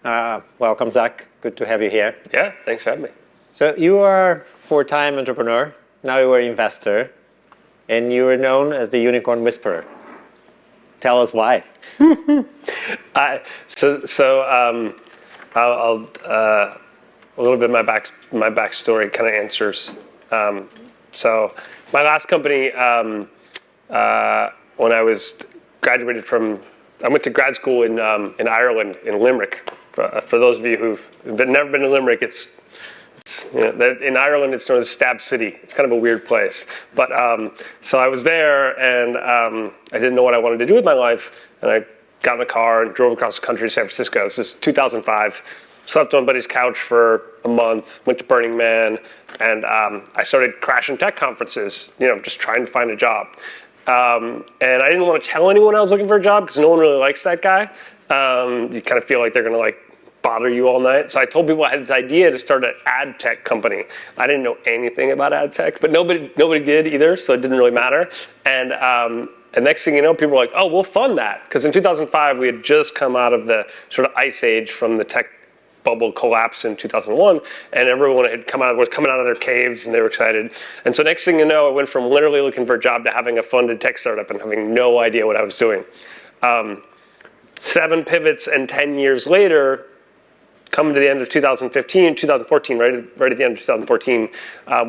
Welcome, Zach. Good to have you here. Yeah, thanks for having me. So you are a 4-time entrepreneur. Now you are an investor, and you are known as the unicorn whisperer. Tell us why. A little bit of my backstory kind of answers. So my last company, when I was graduated from, I went to grad school in Ireland, in Limerick. For those of you who've never been to Limerick, it's in Ireland it's known as Stab City. It's kind of a weird place. But so I was there, and I didn't know what I wanted to do with my life, and I got in the car and drove across the country to San Francisco. This is 2005. Slept on buddy's couch for a month, went to Burning Man, and I started crashing tech conferences, just trying to find a job. And I didn't want to tell anyone I was looking for a job because no one really likes that guy. You kind of feel like they're going to bother you all night. So I told people I had this idea to start an ad tech company. I didn't know anything about ad tech, but nobody did either, so it didn't really matter. And next thing you know, people were like, oh, we'll fund that. Because in 2005, we had just come out of the sort of ice age from the tech bubble collapse in 2001, and everyone was coming out of their caves, and they were excited. And so next thing you know, I went from literally looking for a job to having a funded tech startup and having no idea what I was doing. 7 pivots, and 10 years later, coming to the end of 2014, right at the end of 2014,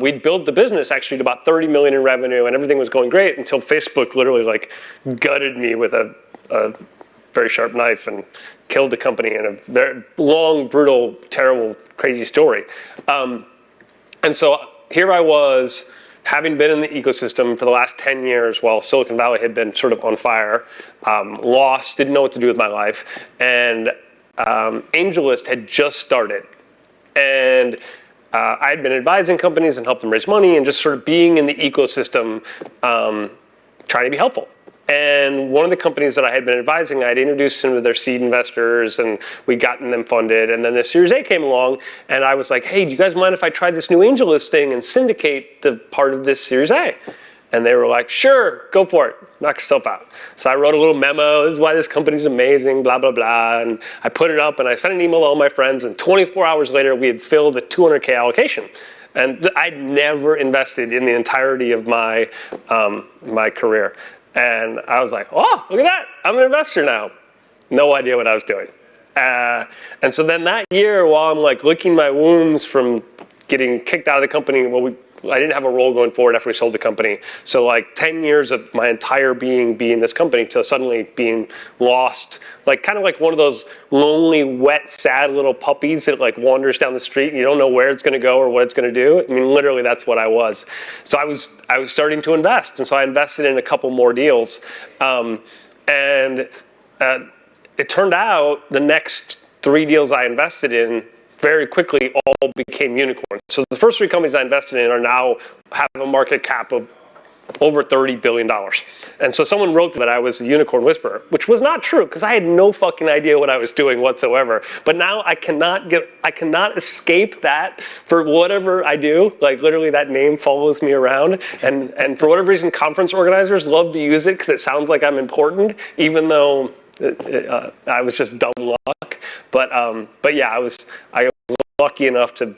we'd built the business actually to about 30 million in revenue, and everything was going great until Facebook literally gutted me with a very sharp knife and killed the company in a very long, brutal, terrible, crazy story. And so here I was, having been in the ecosystem for the last 10 years while Silicon Valley had been sort of on fire, lost, didn't know what to do with my life, and AngelList had just started. And I had been advising companies and helped them raise money and just sort of being in the ecosystem, trying to be helpful. And one of the companies that I had been advising, I'd introduced them to their seed investors, and we'd gotten them funded. And then the Series A came along, and I was like, hey, do you guys mind if I try this new AngelList thing and syndicate the part of this Series A? And they were like, sure, go for it. Knock yourself out. So I wrote a little memo. This is why this company's amazing, blah, blah, blah. And I put it up, and I sent an email to all my friends. And 24 hours later, we had filled a $200K allocation. And I'd never invested in the entirety of my career. And I was like, oh, look at that. I'm an investor now. No idea what I was doing. And so then that year, while I'm licking my wounds from getting kicked out of the company, I didn't have a role going forward after we sold the company. So 10 years of my entire being this company to suddenly being lost, kind of like one of those lonely, wet, sad little puppies that wanders down the street and you don't know where it's going to go or what it's going to do. I mean, literally that's what I was. So I was starting to invest, and so I invested in a couple more deals. It turned out the next 3 deals I invested in very quickly all became unicorns. So the first 3 companies I invested in are now have a market cap of over $30 billion. And so someone wrote that I was a unicorn whisperer, which was not true because I had no fucking idea what I was doing whatsoever. But now I cannot escape that for whatever I do. Literally that name follows me around. And for whatever reason, conference organizers love to use it because it sounds like I'm important, even though I was just dumb luck. But yeah, I was lucky enough to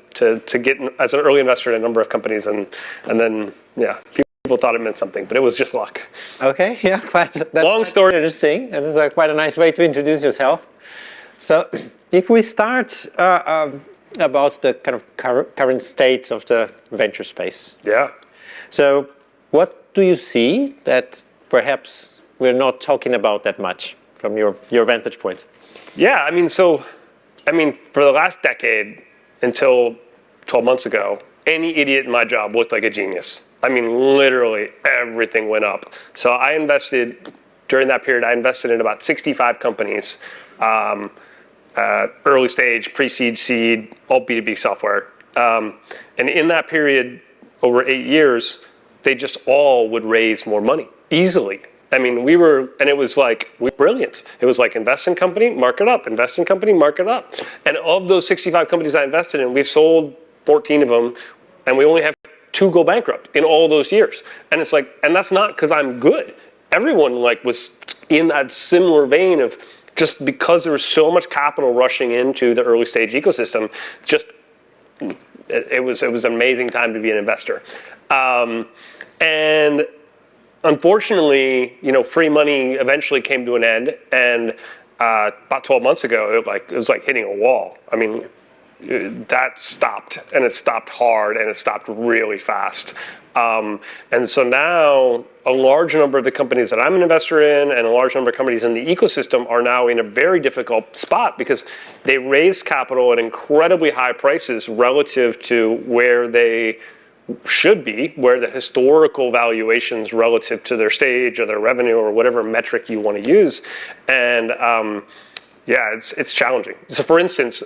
get as an early investor in a number of companies, and then people thought it meant something, but it was just luck. Okay, yeah, that's long story. Interesting, and it's quite a nice way to introduce yourself. So, if we start about the kind of current state of the venture space. Yeah. So, what do you see that perhaps we're not talking about that much from your vantage point? Yeah, I mean, for the last decade until 12 months ago, any idiot in my job looked like a genius. I mean, literally everything went up. So during that period, I invested in about 65 companies, early stage, pre-seed, seed, all B2B software. And in that period, over 8 years, they just all would raise more money easily. I mean, it was brilliant. It was invest in company, mark it up, invest in company, mark it up. And of those 65 companies I invested in, we've sold 14 of them, and we only have 2 go bankrupt in all those years. And it's and that's not because I'm good. Everyone was in that similar vein of just because there was so much capital rushing into the early stage ecosystem, it was an amazing time to be an investor. And unfortunately, free money eventually came to an end, and about 12 months ago, it was like hitting a wall. I mean, that stopped, and it stopped hard, and it stopped really fast. And so now a large number of the companies that I'm an investor in and a large number of companies in the ecosystem are now in a very difficult spot because they raised capital at incredibly high prices relative to where they should be, where the historical valuations relative to their stage or their revenue or whatever metric you want to use. And yeah, it's challenging. So for instance,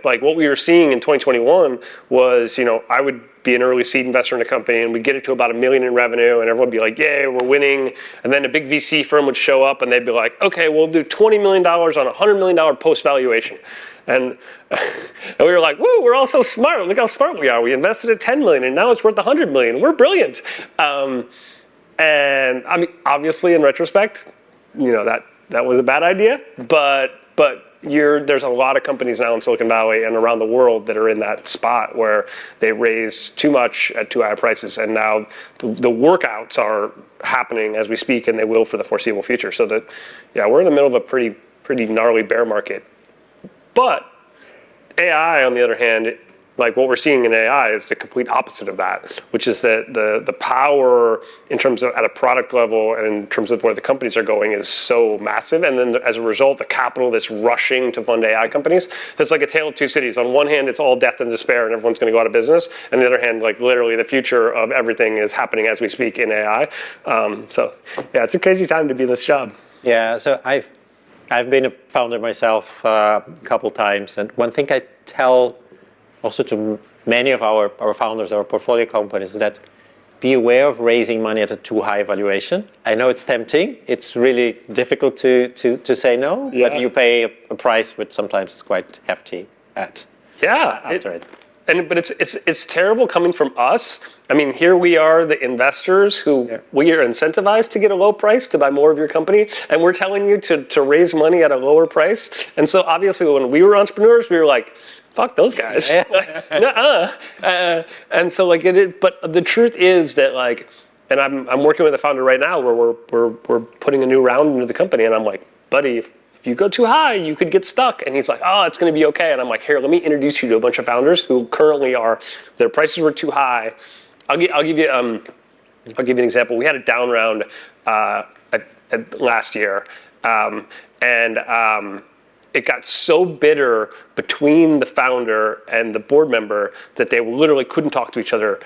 like what we were seeing in 2021 was, I would be an early seed investor in a company and we'd get it to about $1 million in revenue and everyone would be like, yay, we're winning. And then a big VC firm would show up and they'd be like, okay, we'll do $20 million on a $100 million post valuation. And we were like, woo, we're all so smart. Look how smart we are. We invested at 10 million and now it's worth 100 million. We're brilliant. And I mean, obviously in retrospect, that was a bad idea, but there's a lot of companies now in Silicon Valley and around the world that are in that spot where they raised too much at too high prices, and now the workouts are happening as we speak, and they will for the foreseeable future. So that, yeah, we're in the middle of a pretty gnarly bear market. But AI, on the other hand, like what we're seeing in AI is the complete opposite of that, which is that the power in terms of at a product level and in terms of where the companies are going is so massive. And then as a result, the capital that's rushing to fund AI companies, it's like a tale of two cities. On one hand, it's all death and despair and everyone's going to go out of business. And on the other hand, like literally the future of everything is happening as we speak in AI. So yeah, it's a crazy time to be in this job. Yeah, so I've been a founder myself a couple times. And one thing I tell also to many of our founders, our portfolio companies, that be aware of raising money at a too high valuation. I know it's tempting. It's really difficult to say no, but you pay a price which sometimes is quite hefty after it. But it's terrible coming from us. I mean, here we are, the investors who we are incentivized to get a low price to buy more of your company, and we're telling you to raise money at a lower price. And so obviously when we were entrepreneurs, we were like, fuck those guys. And so like it is, but the truth is that like, and I'm working with a founder right now where we're putting a new round into the company, and I'm like, buddy, if you go too high, you could get stuck. And he's like, oh, it's going to be okay. And I'm like, here, let me introduce you to a bunch of founders who currently their prices were too high. I'll give you an example. We had a down round last year, and it got so bitter between the founder and the board member that they literally couldn't talk to each other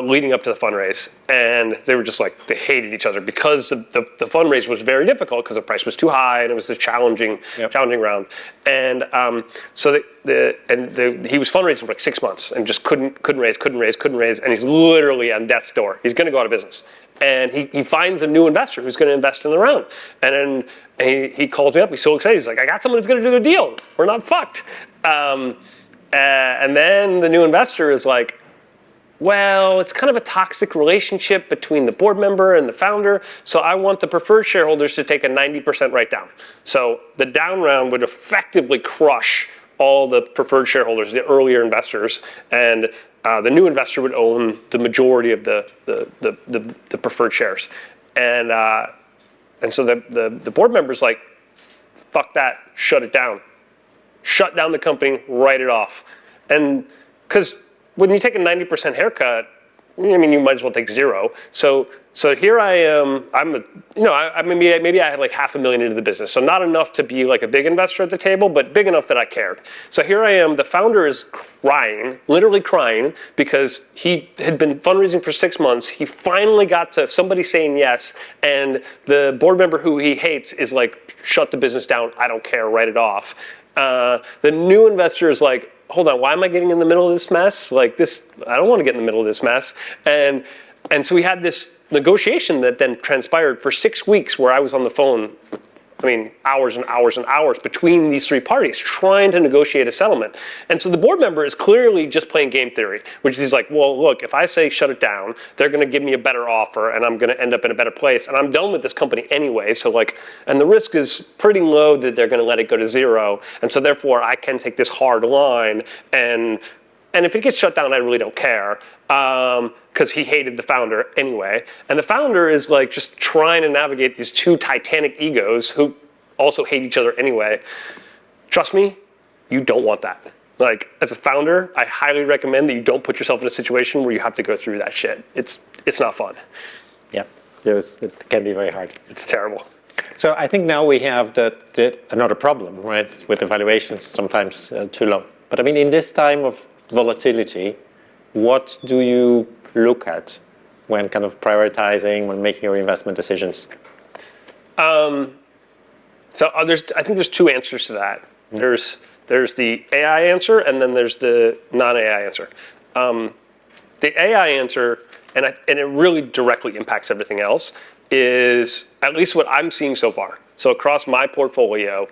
leading up to the fundraise. And they were just like, they hated each other because the fundraise was very difficult because the price was too high and it was a challenging round. And so he was fundraising for like 6 months and just couldn't raise. And he's literally on death's door. He's going to go out of business. And he finds a new investor who's going to invest in the round. And then he calls me up. He's so excited. He's like, I got someone who's going to do the deal. We're not fucked. And then the new investor is like, well, it's kind of a toxic relationship between the board member and the founder, so I want the preferred shareholders to take a 90% write down. So the down round would effectively crush all the preferred shareholders, the earlier investors, and the new investor would own the majority of the preferred shares. And so the board member's like, fuck that, shut it down. Shut down the company, write it off. And because when you take a 90% haircut, I mean, you might as well take zero. So here I am. Maybe I had like $500,000 into the business. So not enough to be like a big investor at the table, but big enough that I cared. So here I am. The founder is crying, literally crying, because he had been fundraising for 6 months. He finally got to somebody saying yes, and the board member who he hates is like, shut the business down. I don't care. Write it off. The new investor is like, hold on, why am I getting in the middle of this mess? Like this, I don't want to get in the middle of this mess. And so we had this negotiation that then transpired for 6 weeks where I was on the phone hours and hours and hours between these three parties trying to negotiate a settlement. And so the board member is clearly just playing game theory, which is like, well, look, if I say shut it down, they're going to give me a better offer and I'm going to end up in a better place. And I'm done with this company anyway. So like, and the risk is pretty low that they're going to let it go to zero. And so therefore I can take this hard line, and if it gets shut down, I really don't care, because he hated the founder anyway. And the founder is like just trying to navigate these two titanic egos who also hate each other anyway. Trust me, you don't want that. Like, as a founder, I highly recommend that you don't put yourself in a situation where you have to go through that shit. It's not fun. Yeah, it can be very hard. It's terrible. So I think now we have another problem, right, with the valuations sometimes too low. But I mean, in this time of volatility, what do you look at when kind of prioritizing, when making your investment decisions? I think there's two answers to that. There's the AI answer, and then there's the non-AI answer. The AI answer, and it really directly impacts everything else, is at least what I'm seeing so far. So across my portfolio,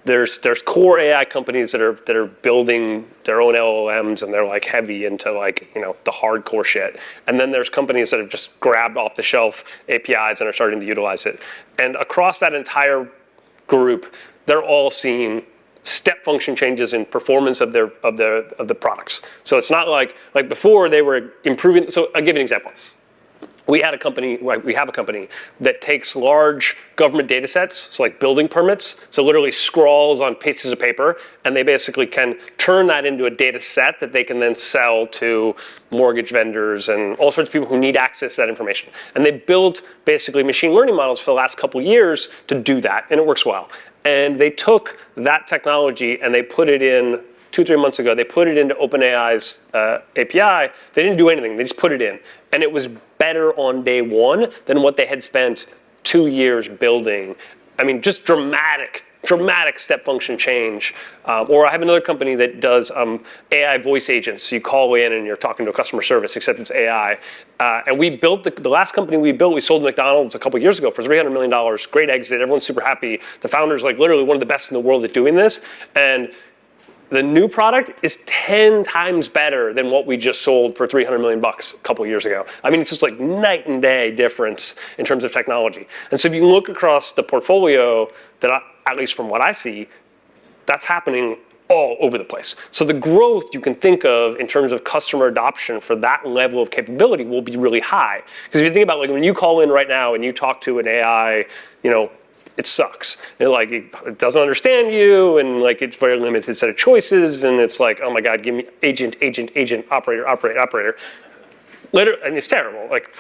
there's core AI companies that are building their own LLMs, and they're like heavy into like, the hardcore shit. And then there's companies that have just grabbed off the shelf APIs and are starting to utilize it. And across that entire group, they're all seeing step function changes in performance of the products. So it's not like before they were improving. So I'll give you an example. We have a company that takes large government data sets, so like building permits, so literally scrawls on pieces of paper, and they basically can turn that into a data set that they can then sell to mortgage vendors and all sorts of people who need access to that information. And they built basically machine learning models for the last couple of years to do that, and it works well. And they took that technology and they put it in 2-3 months ago, they put it into OpenAI's API. They didn't do anything, they just put it in. And it was better on day one than what they had spent 2 years building. I mean, just dramatic step function change. Or I have another company that does AI voice agents. So you call in and you're talking to a customer service, except it's AI. And we built the last company we built, we sold to McDonald's a couple years ago for $300 million. Great exit, everyone's super happy. The founder's like literally one of the best in the world at doing this. And the new product is 10 times better than what we just sold for $300 million a couple of years ago. I mean, it's just like night and day difference in terms of technology. And so if you look across the portfolio, at least from what I see, that's happening all over the place. So the growth you can think of in terms of customer adoption for that level of capability will be really high. Because if you think about like when you call in right now and you talk to an AI, it sucks. It doesn't understand you, and like it's very limited set of choices, and it's like, oh my God, give me agent, operator. And it's terrible. Like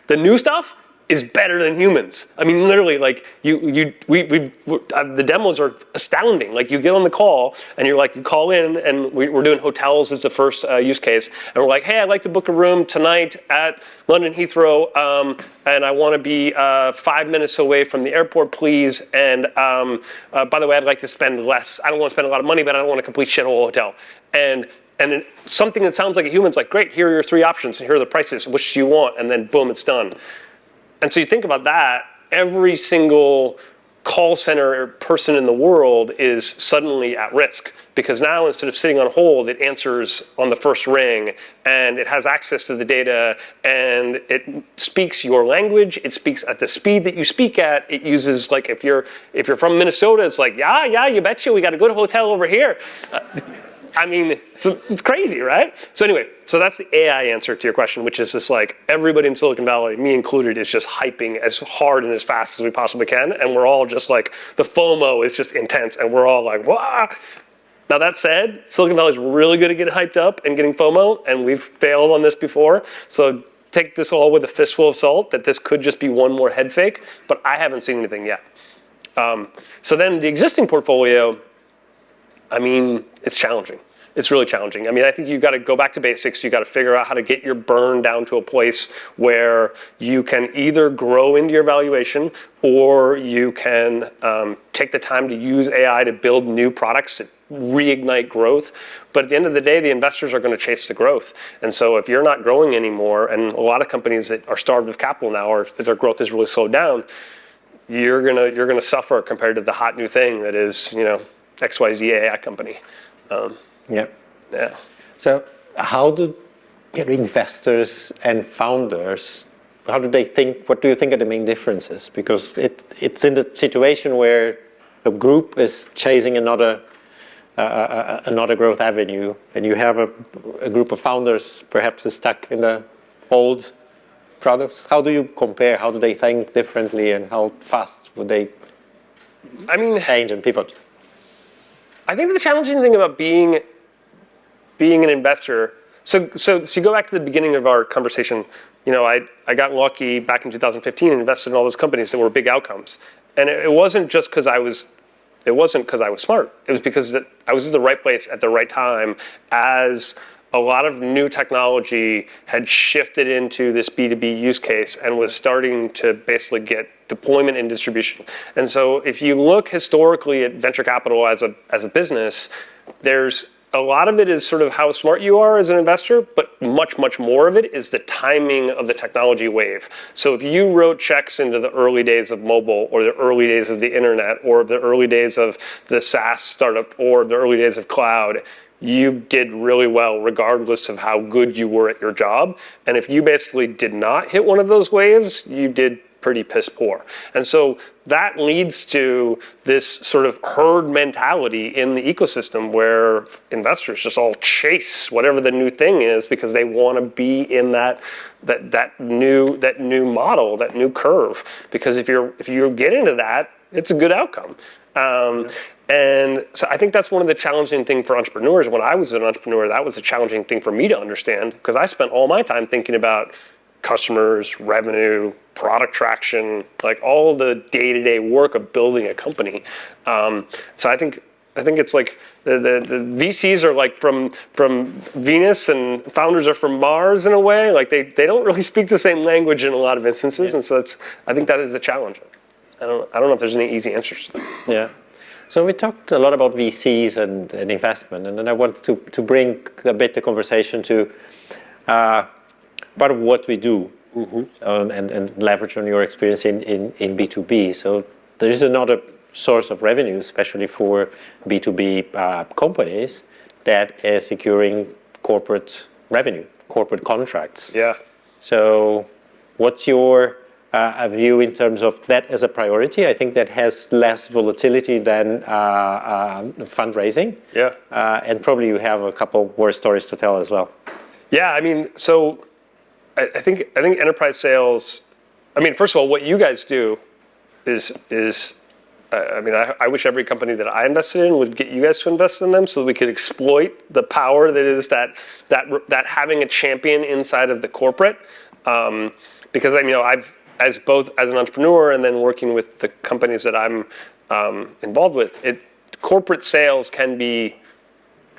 the new stuff is better than humans. I mean, literally, like the demos are astounding. Like you get on the call and you're like, you call in, and we're doing hotels as the first use case, and we're like, hey, I'd like to book a room tonight at London Heathrow, and I want to be 5 minutes away from the airport, please. And by the way, I'd like to spend less. I don't want to spend a lot of money, but I don't want a complete shithole hotel. And something that sounds like a human's like, great, here are your 3 options, and here are the prices. Which do you want? And then boom, it's done. And so you think about that, every single call center person in the world is suddenly at risk, because now instead of sitting on hold, it answers on the first ring, and it has access to the data, and it speaks your language. It speaks at the speed that you speak at. It uses, like, if you're from Minnesota, it's like, yeah, you betcha, we got a good hotel over here. I mean, it's crazy, right? So anyway, so that's the AI answer to your question, which is just like everybody in Silicon Valley, me included, is just hyping as hard and as fast as we possibly can. And we're all just like, the FOMO is just intense. And we're all like, wah. Now that said, Silicon Valley is really good at getting hyped up and getting FOMO. And we've failed on this before. So take this all with a fistful of salt, that this could just be one more head fake. But I haven't seen anything yet. So then the existing portfolio, I mean, it's challenging. It's really challenging. I mean, I think you've got to go back to basics. You've got to figure out how to get your burn down to a place where you can either grow into your valuation, or you can take the time to use AI to build new products to reignite growth. But at the end of the day, the investors are going to chase the growth. And so if you're not growing anymore, and a lot of companies that are starved of capital now, or if their growth is really slowed down, you're gonna suffer compared to the hot new thing that is, XYZ AI company. Yeah. Yeah. So how do investors and founders, how do they think, what do you think are the main differences? Because it's in the situation where a group is chasing another growth avenue, and you have a group of founders perhaps is stuck in the old products. How do you compare? How do they think differently, and how fast would they change and pivot? I think the challenging thing about being an investor, so you go back to the beginning of our conversation, I got lucky back in 2015 and invested in all those companies that were big outcomes. And it wasn't just because I was smart. It was because I was in the right place at the right time as a lot of new technology had shifted into this B2B use case and was starting to basically get deployment and distribution. And so if you look historically at venture capital as a business, there's a lot of it is sort of how smart you are as an investor, but much, much more of it is the timing of the technology wave. So if you wrote checks into the early days of mobile, or the early days of the internet, or the early days of the SaaS startup, or the early days of cloud, you did really well regardless of how good you were at your job. And if you basically did not hit one of those waves, you did pretty piss poor. And so that leads to this sort of herd mentality in the ecosystem where investors just all chase whatever the new thing is because they want to be in that new model, that new curve. Because if you get into that, it's a good outcome. And so I think that's one of the challenging things for entrepreneurs. When I was an entrepreneur, that was a challenging thing for me to understand, because I spent all my time thinking about customers, revenue, product traction, like all the day-to-day work of building a company. So I think it's like the VCs are like from Venus and founders are from Mars in a way. Like they don't really speak the same language in a lot of instances, and so I think that is a challenge. I don't know if there's any easy answers to that. Yeah. So we talked a lot about VCs and investment, and then I want to bring a bit the conversation to part of what we do, and leverage on your experience in B2B. So there is another source of revenue, especially for B2B companies, that is securing corporate revenue, corporate contracts. Yeah. So what's your view in terms of that as a priority? I think that has less volatility than fundraising. Yeah. And probably you have a couple more stories to tell as well. Yeah, so I think enterprise sales, first of all, what you guys do is I wish every company that I invested in would get you guys to invest in them so that we could exploit the power that is that having a champion inside of the corporate. Because I've, as both as an entrepreneur and then working with the companies that I'm involved with, corporate sales can be,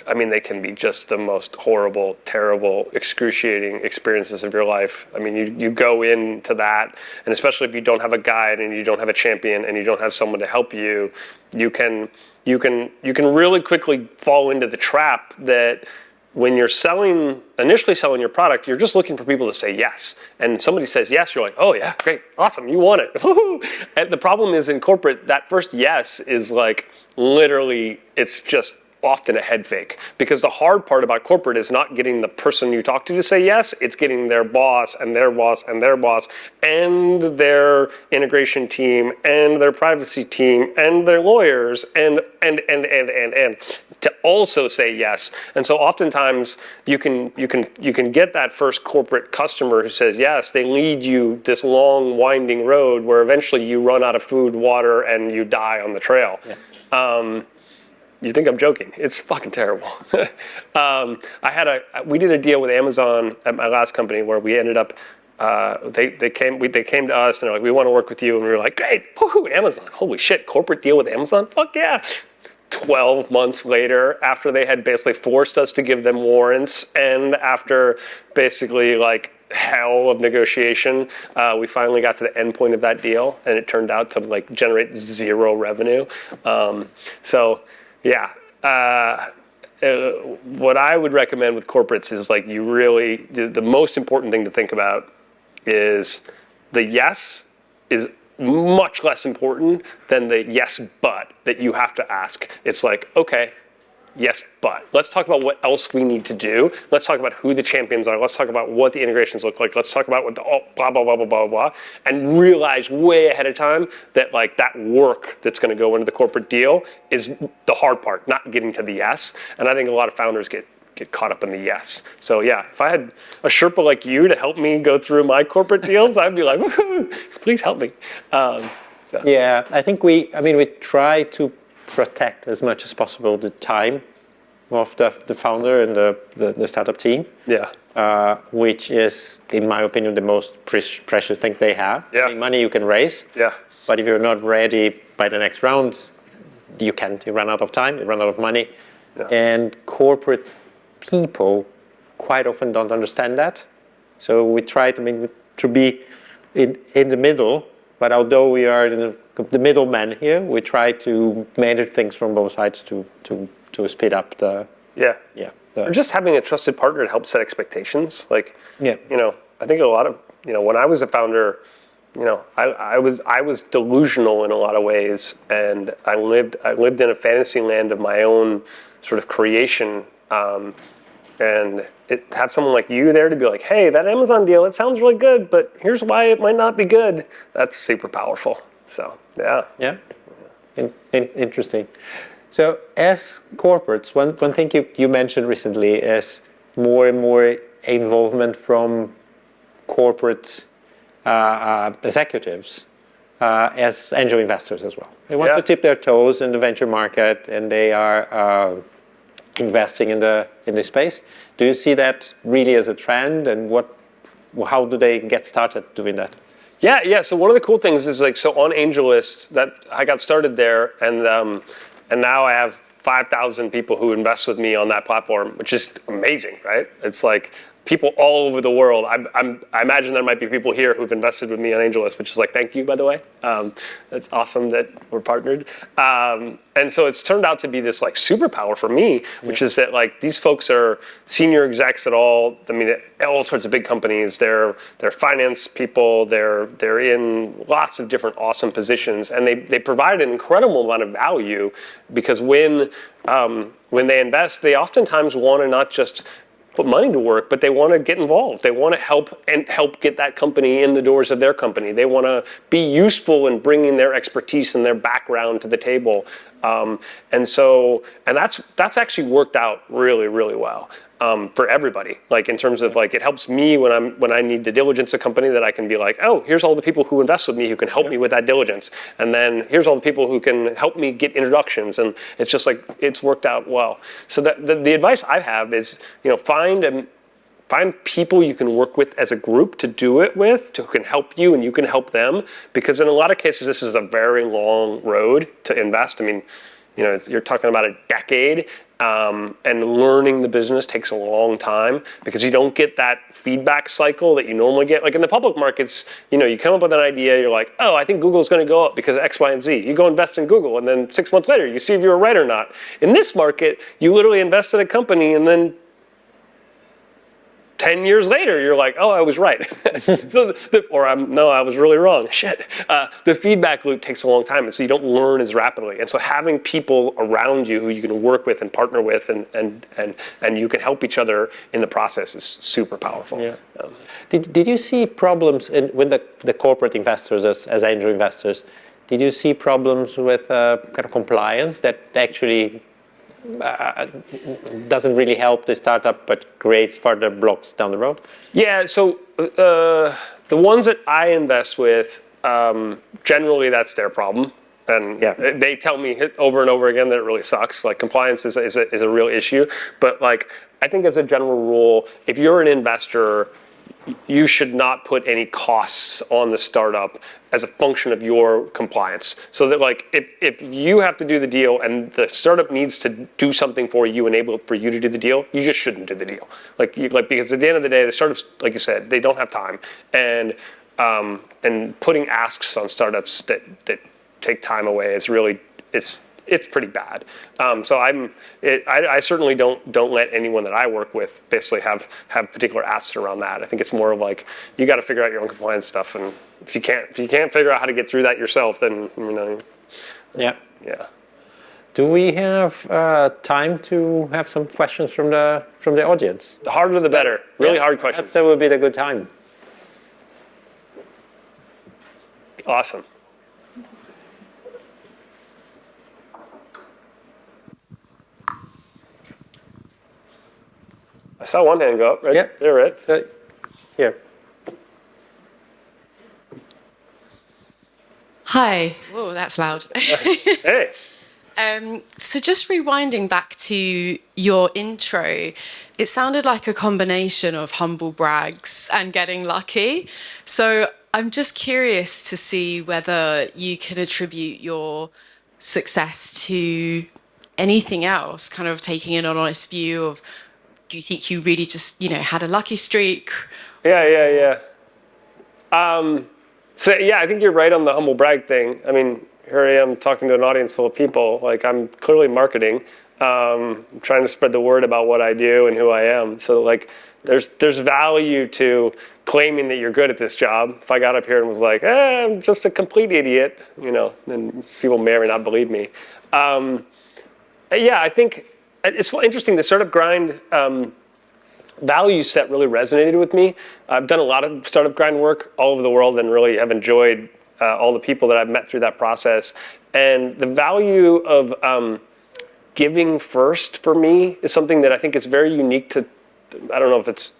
they can be just the most horrible, terrible, excruciating experiences of your life. You go into that, and especially if you don't have a guide and you don't have a champion and you don't have someone to help you, you can really quickly fall into the trap that when you're initially selling your product, you're just looking for people to say yes. And somebody says yes, you're like, oh yeah, great, awesome, you want it. And the problem is in corporate, that first yes is like literally, it's just often a head fake, because the hard part about corporate is not getting the person you talk to say yes, it's getting their boss and their boss and their boss and their integration team and their privacy team and their lawyers and to also say yes. And so oftentimes you can get that first corporate customer who says yes, they lead you this long winding road where eventually you run out of food, water, and you die on the trail. Yeah. You think I'm joking? It's fucking terrible. We did a deal with Amazon at my last company where we ended up. They came to us and they're like, we want to work with you, and we were like, great, woohoo, Amazon, holy shit, corporate deal with Amazon, fuck yeah. 12 months later, after they had basically forced us to give them warrants, and after basically like hell of negotiation, we finally got to the end point of that deal, and it turned out to like generate zero revenue. Yeah, what I would recommend with corporates is like the most important thing to think about is the yes is much less important than the yes, but that you have to ask. It's like, okay, yes, but let's talk about what else we need to do. Let's talk about who the champions are. Let's talk about what the integrations look like. Let's talk about what the blah, blah, blah, blah, blah, blah, and realize way ahead of time that like that work that's going to go into the corporate deal is the hard part, not getting to the yes. And I think a lot of founders get caught up in the yes. So yeah, if I had a Sherpa like you to help me go through my corporate deals, I'd be like, please help me. Yeah, I think we try to protect as much as possible the time of the founder and the startup team. Yeah. Which is, in my opinion, the most precious thing they have. Yeah. I mean, money you can raise. Yeah. But if you're not ready by the next round, you can't. You run out of time. You run out of money. Yeah. And corporate people quite often don't understand that. So we try to be in the middle. But although we are the middleman here, we try to manage things from both sides to speed up the. Or just having a trusted partner to help set expectations. Like, Yeah. I think a lot of, when I was a founder, I was delusional in a lot of ways, and I lived in a fantasy land of my own sort of creation. And have someone like you there to be like, hey, that Amazon deal, it sounds really good, but here's why it might not be good. That's super powerful. So, yeah. Yeah. Interesting. So as corporates, one thing you mentioned recently is more and more involvement from corporate executives as angel investors as well. They want to tip their toes in the venture market, and they are investing in the space. Do you see that really as a trend, and how do they get started doing that? Yeah. So one of the cool things is on AngelList, that I got started there, and now I have 5,000 people who invest with me on that platform, which is amazing, right? It's like people all over the world. I imagine there might be people here who've invested with me on AngelList, which is like, thank you, by the way. That's awesome that we're partnered. And so it's turned out to be this like superpower for me, which is that like these folks are senior execs at all sorts of big companies. They're finance people. They're in lots of different awesome positions, and they provide an incredible amount of value, because when they invest, they oftentimes want to not just put money to work, but they want to get involved. They want to help get that company in the doors of their company. They want to be useful in bringing their expertise and their background to the table. And that's actually worked out really, really well for everybody. Like in terms of like, it helps me when I need to diligence a company, that I can be like, oh, here's all the people who invest with me who can help me with that diligence. And then here's all the people who can help me get introductions. And it's just like, it's worked out well. So the advice I have is, find people you can work with as a group to do it with, who can help you and you can help them. Because in a lot of cases, this is a very long road to invest. I mean, you're talking about a decade, and learning the business takes a long time, because you don't get that feedback cycle that you normally get. Like in the public markets, you come up with an idea, you're like, oh, I think Google's going to go up because of X, Y, and Z. You go invest in Google, and then 6 months later, you see if you're right or not. In this market, you literally invest in a company, and then 10 years later, you're like, oh, I was right. I was really wrong. Shit. The feedback loop takes a long time, and so you don't learn as rapidly. And so having people around you who you can work with and partner with, and you can help each other in the process is super powerful. Yeah. Did you see problems with the corporate investors as angel investors? Did you see problems with kind of compliance that actually doesn't really help the startup, but creates further blocks down the road? Yeah, so the ones that I invest with, generally that's their problem. And they tell me over and over again that it really sucks. Like compliance is a real issue. But like, I think as a general rule, if you're an investor, you should not put any costs on the startup as a function of your compliance. So that like, if you have to do the deal and the startup needs to do something for you, enable it for you to do the deal, you just shouldn't do the deal. Because at the end of the day, the startups, like you said, they don't have time. And putting asks on startups that take time away is really, it's pretty bad. So I certainly don't let anyone that I work with basically have particular asks around that. I think it's more of like, you got to figure out your own compliance stuff, and if you can't figure out how to get through that yourself, then Yeah. yeah. Do we have time to have some questions from the audience? The harder the better. Really hard questions. That would be the good time. Awesome. I saw one hand go up, right? Yeah. There, right? So, here. Hi. Whoa, that's loud. Hey. So just rewinding back to your intro, it sounded like a combination of humble brags and getting lucky. So I'm just curious to see whether you can attribute your success to anything else, kind of taking an honest view of, do you think you really just, had a lucky streak? Yeah. So yeah, I think you're right on the humble brag thing. I mean, here I am talking to an audience full of people. Like, I'm clearly marketing, trying to spread the word about what I do and who I am. So like, there's value to claiming that you're good at this job. If I got up here and was like, I'm just a complete idiot, then people may or may not believe me. Yeah, I think it's interesting. The startup grind value set really resonated with me. I've done a lot of startup grind work all over the world and really have enjoyed all the people that I've met through that process. And the value of giving first for me is something that I think is very unique to, I don't know if it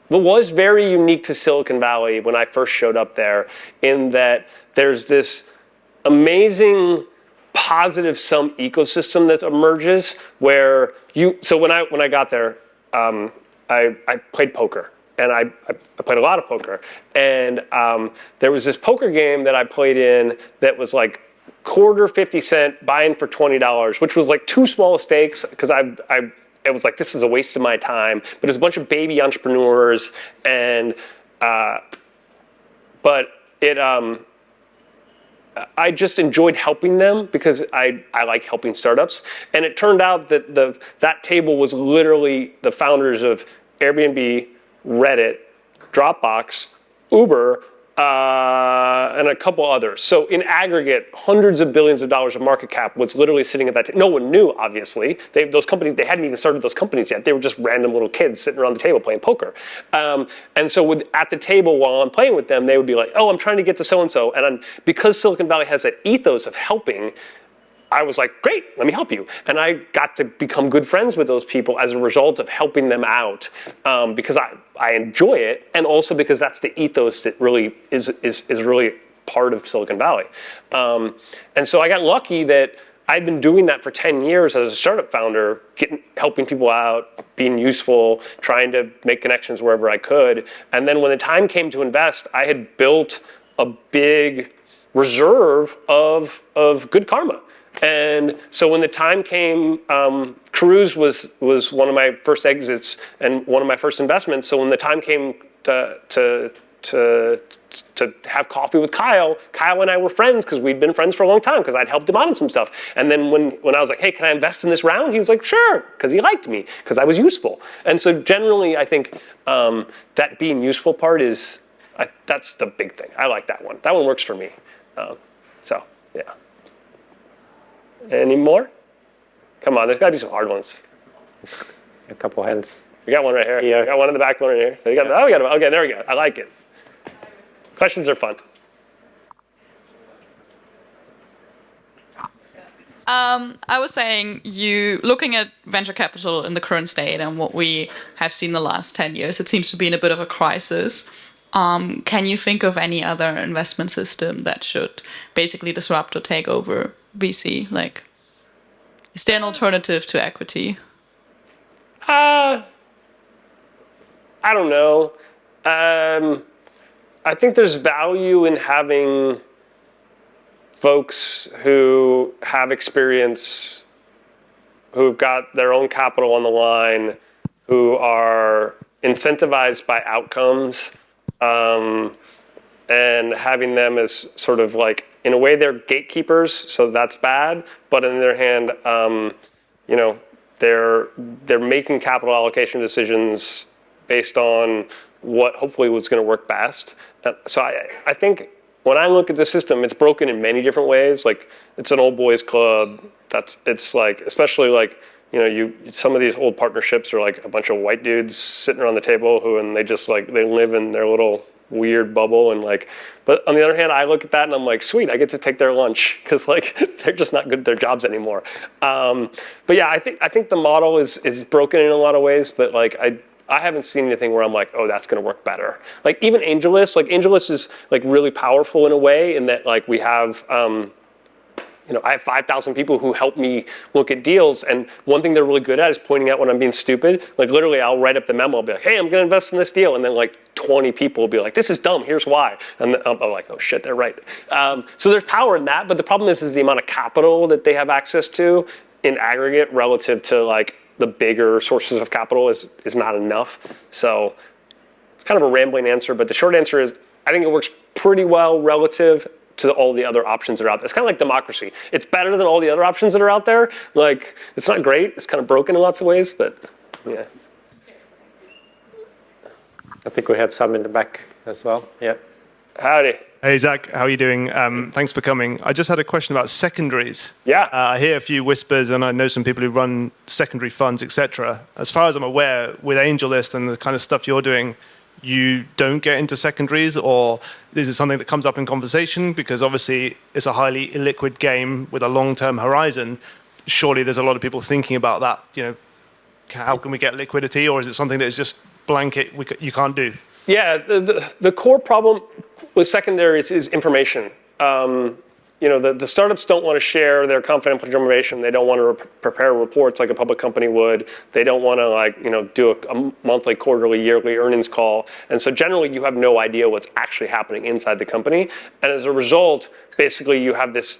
was very unique to Silicon Valley when I first showed up there, in that there's this amazing positive sum ecosystem that emerges where so when I got there, I played poker. And I played a lot of poker. And there was this poker game that I played in that was like quarter 50 cent, buy-in for $20, which was like too small stakes, because it was like, this is a waste of my time. But it was a bunch of baby entrepreneurs, and but it I just enjoyed helping them because I like helping startups. And it turned out that that table was literally the founders of Airbnb, Reddit, Dropbox, Uber, and a couple others. So in aggregate, hundreds of billions of dollars of market cap was literally sitting at that table. No one knew, obviously. Those companies, they hadn't even started those companies yet. They were just random little kids sitting around the table playing poker. And so at the table while I'm playing with them, they would be like, oh, I'm trying to get to so-and-so. And because Silicon Valley has that ethos of helping, I was like, great, let me help you. And I got to become good friends with those people as a result of helping them out, because I enjoy it, and also because that's the ethos that really is really part of Silicon Valley. And so I got lucky that I'd been doing that for 10 years as a startup founder, helping people out, being useful, trying to make connections wherever I could. And then when the time came to invest, I had built a big reserve of good karma. And so when the time came, Cruise was one of my first exits and one of my first investments. So when the time came to have coffee with Kyle and I were friends because we'd been friends for a long time because I'd helped him out on some stuff. And then when I was like, hey, can I invest in this round? He was like, sure, because he liked me, because I was useful. And so generally, I think that being useful part that's the big thing. I like that one. That one works for me. So, yeah. Any more? Come on, there's got to be some hard ones. A couple hands. We got one right here. Yeah. We got one in the back, one right here. So we got okay, there we go. I like it. Questions are fun. I was saying, you looking at venture capital in the current state and what we have seen the last 10 years, it seems to be in a bit of a crisis. Can you think of any other investment system that should basically disrupt or take over VC? Like, is there an alternative to equity? I don't know. I think there's value in having folks who have experience, who've got their own capital on the line, who are incentivized by outcomes, and having them as sort of like in a way they're gatekeepers, so that's bad. But on the other hand, you know, they're making capital allocation decisions based on what hopefully was going to work best. So I think when I look at the system, it's broken in many different ways. Like, it's an old boys club. It's like, especially like, you know, some of these old partnerships are like a bunch of white dudes sitting around the table and they just like, they live in their little weird bubble and like, but on the other hand, I look at that and I'm like, sweet, I get to take their lunch because like they're just not good at their jobs anymore. But yeah, I think the model is broken in a lot of ways, but like I haven't seen anything where I'm like, oh, that's going to work better. Like even AngelList is like really powerful in a way in that like we have, you know, I have 5,000 people who help me look at deals, and one thing they're really good at is pointing out when I'm being stupid. Like literally, I'll write up the memo, I'll be like, hey, I'm going to invest in this deal, and then like 20 people will be like, this is dumb, here's why. And I'm like, oh shit, they're right. So there's power in that, but the problem is the amount of capital that they have access to in aggregate relative to like the bigger sources of capital is not enough. So it's kind of a rambling answer, but the short answer is I think it works pretty well relative to all the other options that are out there. It's kind of like democracy. It's better than all the other options that are out there. Like, it's not great. It's kind of broken in lots of ways, but yeah. I think we had some in the back as well. Yeah. Howdy. Hey, Zach, how are you doing? Thanks for coming. I just had a question about secondaries. Yeah. I hear a few whispers, and I know some people who run secondary funds, etc. As far as I'm aware, with AngelList and the kind of stuff you're doing, you don't get into secondaries, or is it something that comes up in conversation? Because obviously it's a highly illiquid game with a long-term horizon. Surely there's a lot of people thinking about that. You know, how can we get liquidity, or is it something that is just blanket you can't do? Yeah, the core problem with secondaries is information. You know, the startups don't want to share their confidential information. They don't want to prepare reports like a public company would. They don't want to like, you know, do a monthly, quarterly, yearly earnings call. And so generally you have no idea what's actually happening inside the company. And as a result, basically you have this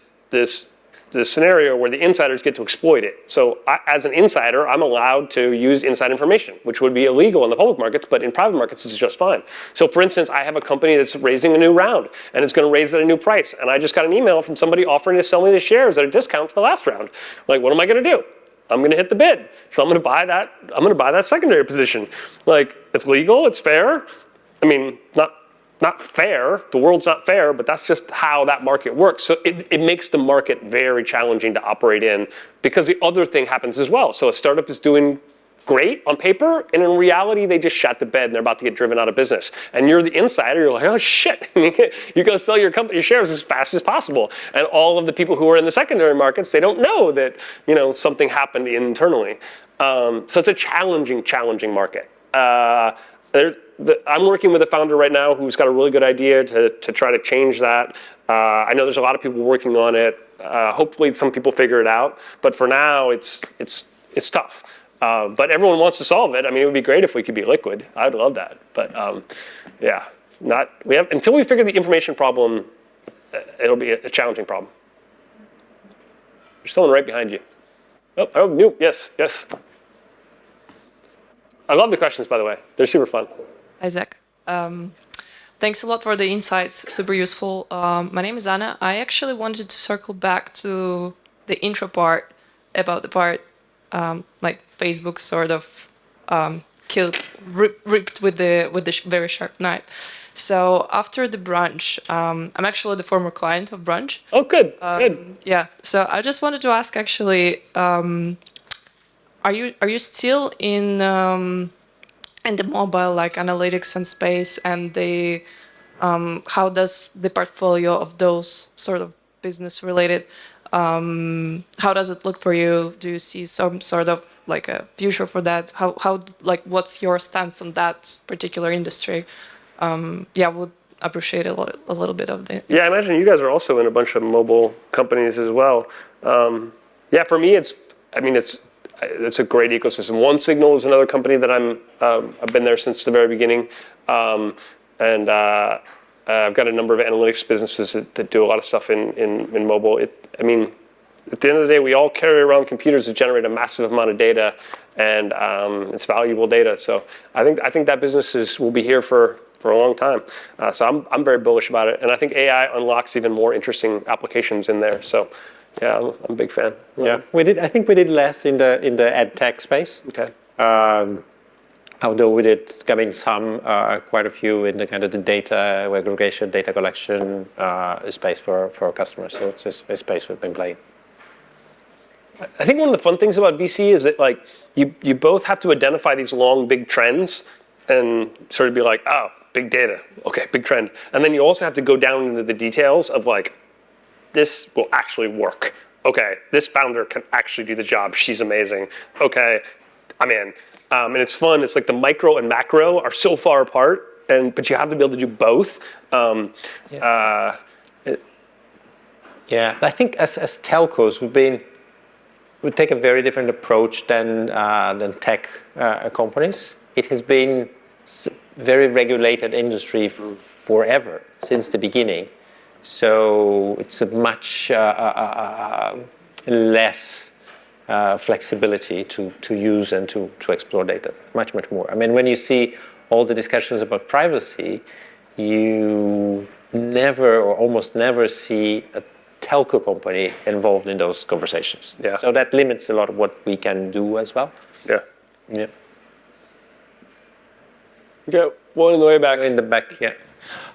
scenario where the insiders get to exploit it. So as an insider, I'm allowed to use inside information, which would be illegal in the public markets, but in private markets, it's just fine. So for instance, I have a company that's raising a new round, and it's going to raise at a new price. And I just got an email from somebody offering to sell me the shares at a discount to the last round. Like, what am I going to do? I'm going to hit the bid. So I'm going to buy that. I'm going to buy that secondary position. Like, it's legal. It's fair. I mean, not fair, the world's not fair, but that's just how that market works. So it makes the market very challenging to operate in because the other thing happens as well. So a startup is doing great on paper, and in reality, they just shat the bed and they're about to get driven out of business. And you're the insider, you're like, oh shit, you gotta sell your company shares as fast as possible. And all of the people who are in the secondary markets, they don't know that, you know, something happened internally. So it's a challenging market. I'm working with a founder right now who's got a really good idea to try to change that. I know there's a lot of people working on it. Hopefully some people figure it out. But for now, it's tough. But everyone wants to solve it. I mean, it would be great if we could be liquid. I'd love that. But yeah, until we figure the information problem, it'll be a challenging problem. There's someone right behind you. Oh, mute. Yes. I love the questions, by the way. They're super fun. Isaac. Thanks a lot for the insights, super useful. My name is Anna. I actually wanted to circle back to the intro part about the part like Facebook sort of ripped with the very sharp knife. So after the brunch, I'm actually the former client of brunch. Oh, good. Good. Yeah. So I just wanted to ask, actually, are you still in the mobile like analytics and space, and the how does the portfolio of those sort of business related, how does it look for you? Do you see some sort of like a future for that? How like what's your stance on that particular industry? Yeah, would appreciate a little bit of the. Yeah, I imagine you guys are also in a bunch of mobile companies as well. Yeah, for me, it's a great ecosystem. OneSignal is another company that I've been there since the very beginning, and I've got a number of analytics businesses that do a lot of stuff in mobile. at the end of the day, we all carry around computers that generate a massive amount of data, and it's valuable data. So I think that business will be here for a long time. So I'm very bullish about it, and I think AI unlocks even more interesting applications in there. So yeah, I'm a big fan. Yeah, I think we did less in the ed tech space. Okay. Although we did, quite a few in the kind of the data aggregation, data collection space for our customers. So it's a space we've been playing. I think one of the fun things about VC is that like you both have to identify these long, big trends and sort of be like, oh, big data, okay, big trend. And then you also have to go down into the details of like, this will actually work. Okay, this founder can actually do the job. She's amazing. Okay, I'm in. And it's fun. It's like the micro and macro are so far apart, but you have to be able to do both. I think as telcos, we take a very different approach than tech companies. It has been very regulated industry forever, since the beginning. So it's a much less flexibility to use and to explore data, much more. I mean, when you see all the discussions about privacy, you never or almost never see a telco company involved in those conversations. Yeah. So that limits a lot of what we can do as well. Yeah. Yeah. Okay, one in the way back. In the back, yeah.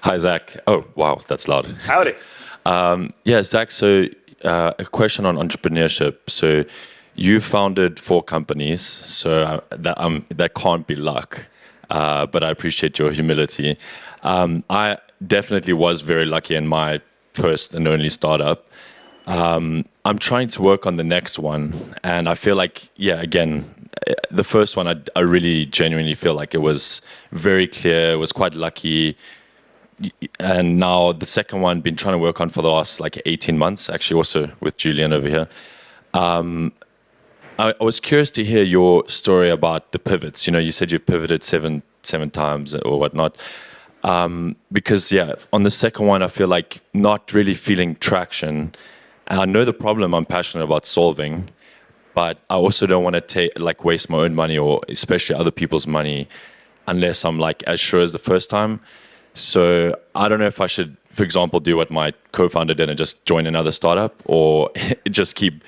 Hi, Zach. Oh, wow, that's loud. Howdy. Yeah, Zach, so a question on entrepreneurship. So you founded 4 companies, so that can't be luck, but I appreciate your humility. I definitely was very lucky in my first and only startup. I'm trying to work on the next one, and I feel like, yeah, again, the first one, I really genuinely feel like it was very clear, it was quite lucky. And now the second one, been trying to work on for the last like 18 months, actually also with Julian over here. I was curious to hear your story about the pivots. You know, you said you pivoted seven times or whatnot. Because yeah, on the second one, I feel like not really feeling traction. And I know the problem I'm passionate about solving, but I also don't want to waste my own money or especially other people's money unless I'm like as sure as the first time. So I don't know if I should, for example, do what my co-founder did and just join another startup, or just keep,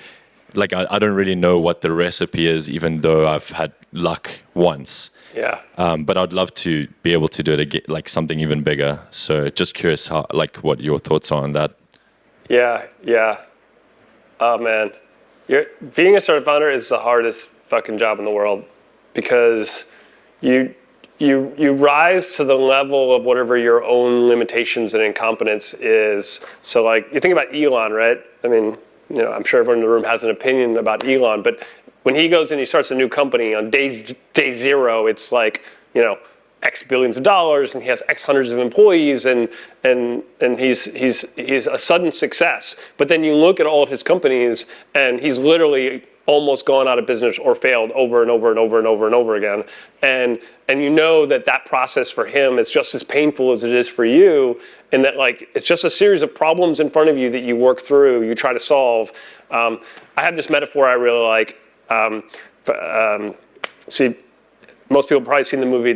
like, I don't really know what the recipe is, even though I've had luck once. Yeah. But I'd love to be able to do it again, like something even bigger. So just curious how, like, what your thoughts are on that. Yeah. Oh man, being a startup founder is the hardest fucking job in the world, because you rise to the level of whatever your own limitations and incompetence is. So like, you think about Elon, right? I mean, you know, I'm sure everyone in the room has an opinion about Elon, but when he goes and he starts a new company on day zero, it's like, you know, X billions of dollars, and he has X hundreds of employees, and he's a sudden success. But then you look at all of his companies, and he's literally almost gone out of business or failed over and over again. And you know that process for him is just as painful as it is for you, and that like it's just a series of problems in front of you that you work through, you try to solve. I have this metaphor I really like. See, most people have probably seen the movie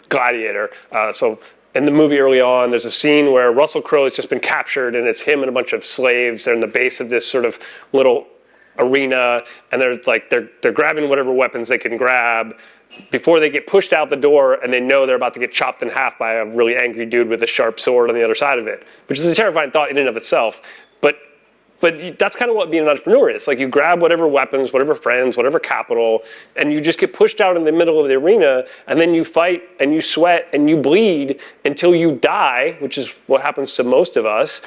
Gladiator. So in the movie early on, there's a scene where Russell Crowe has just been captured, and it's him and a bunch of slaves. They're in the base of this sort of little arena, and they're grabbing whatever weapons they can grab before they get pushed out the door, and they know they're about to get chopped in half by a really angry dude with a sharp sword on the other side of it, which is a terrifying thought in and of itself. But that's kind of what being an entrepreneur is. Like, you grab whatever weapons, whatever friends, whatever capital, and you just get pushed out in the middle of the arena, and then you fight and you sweat and you bleed until you die, which is what happens to most of us,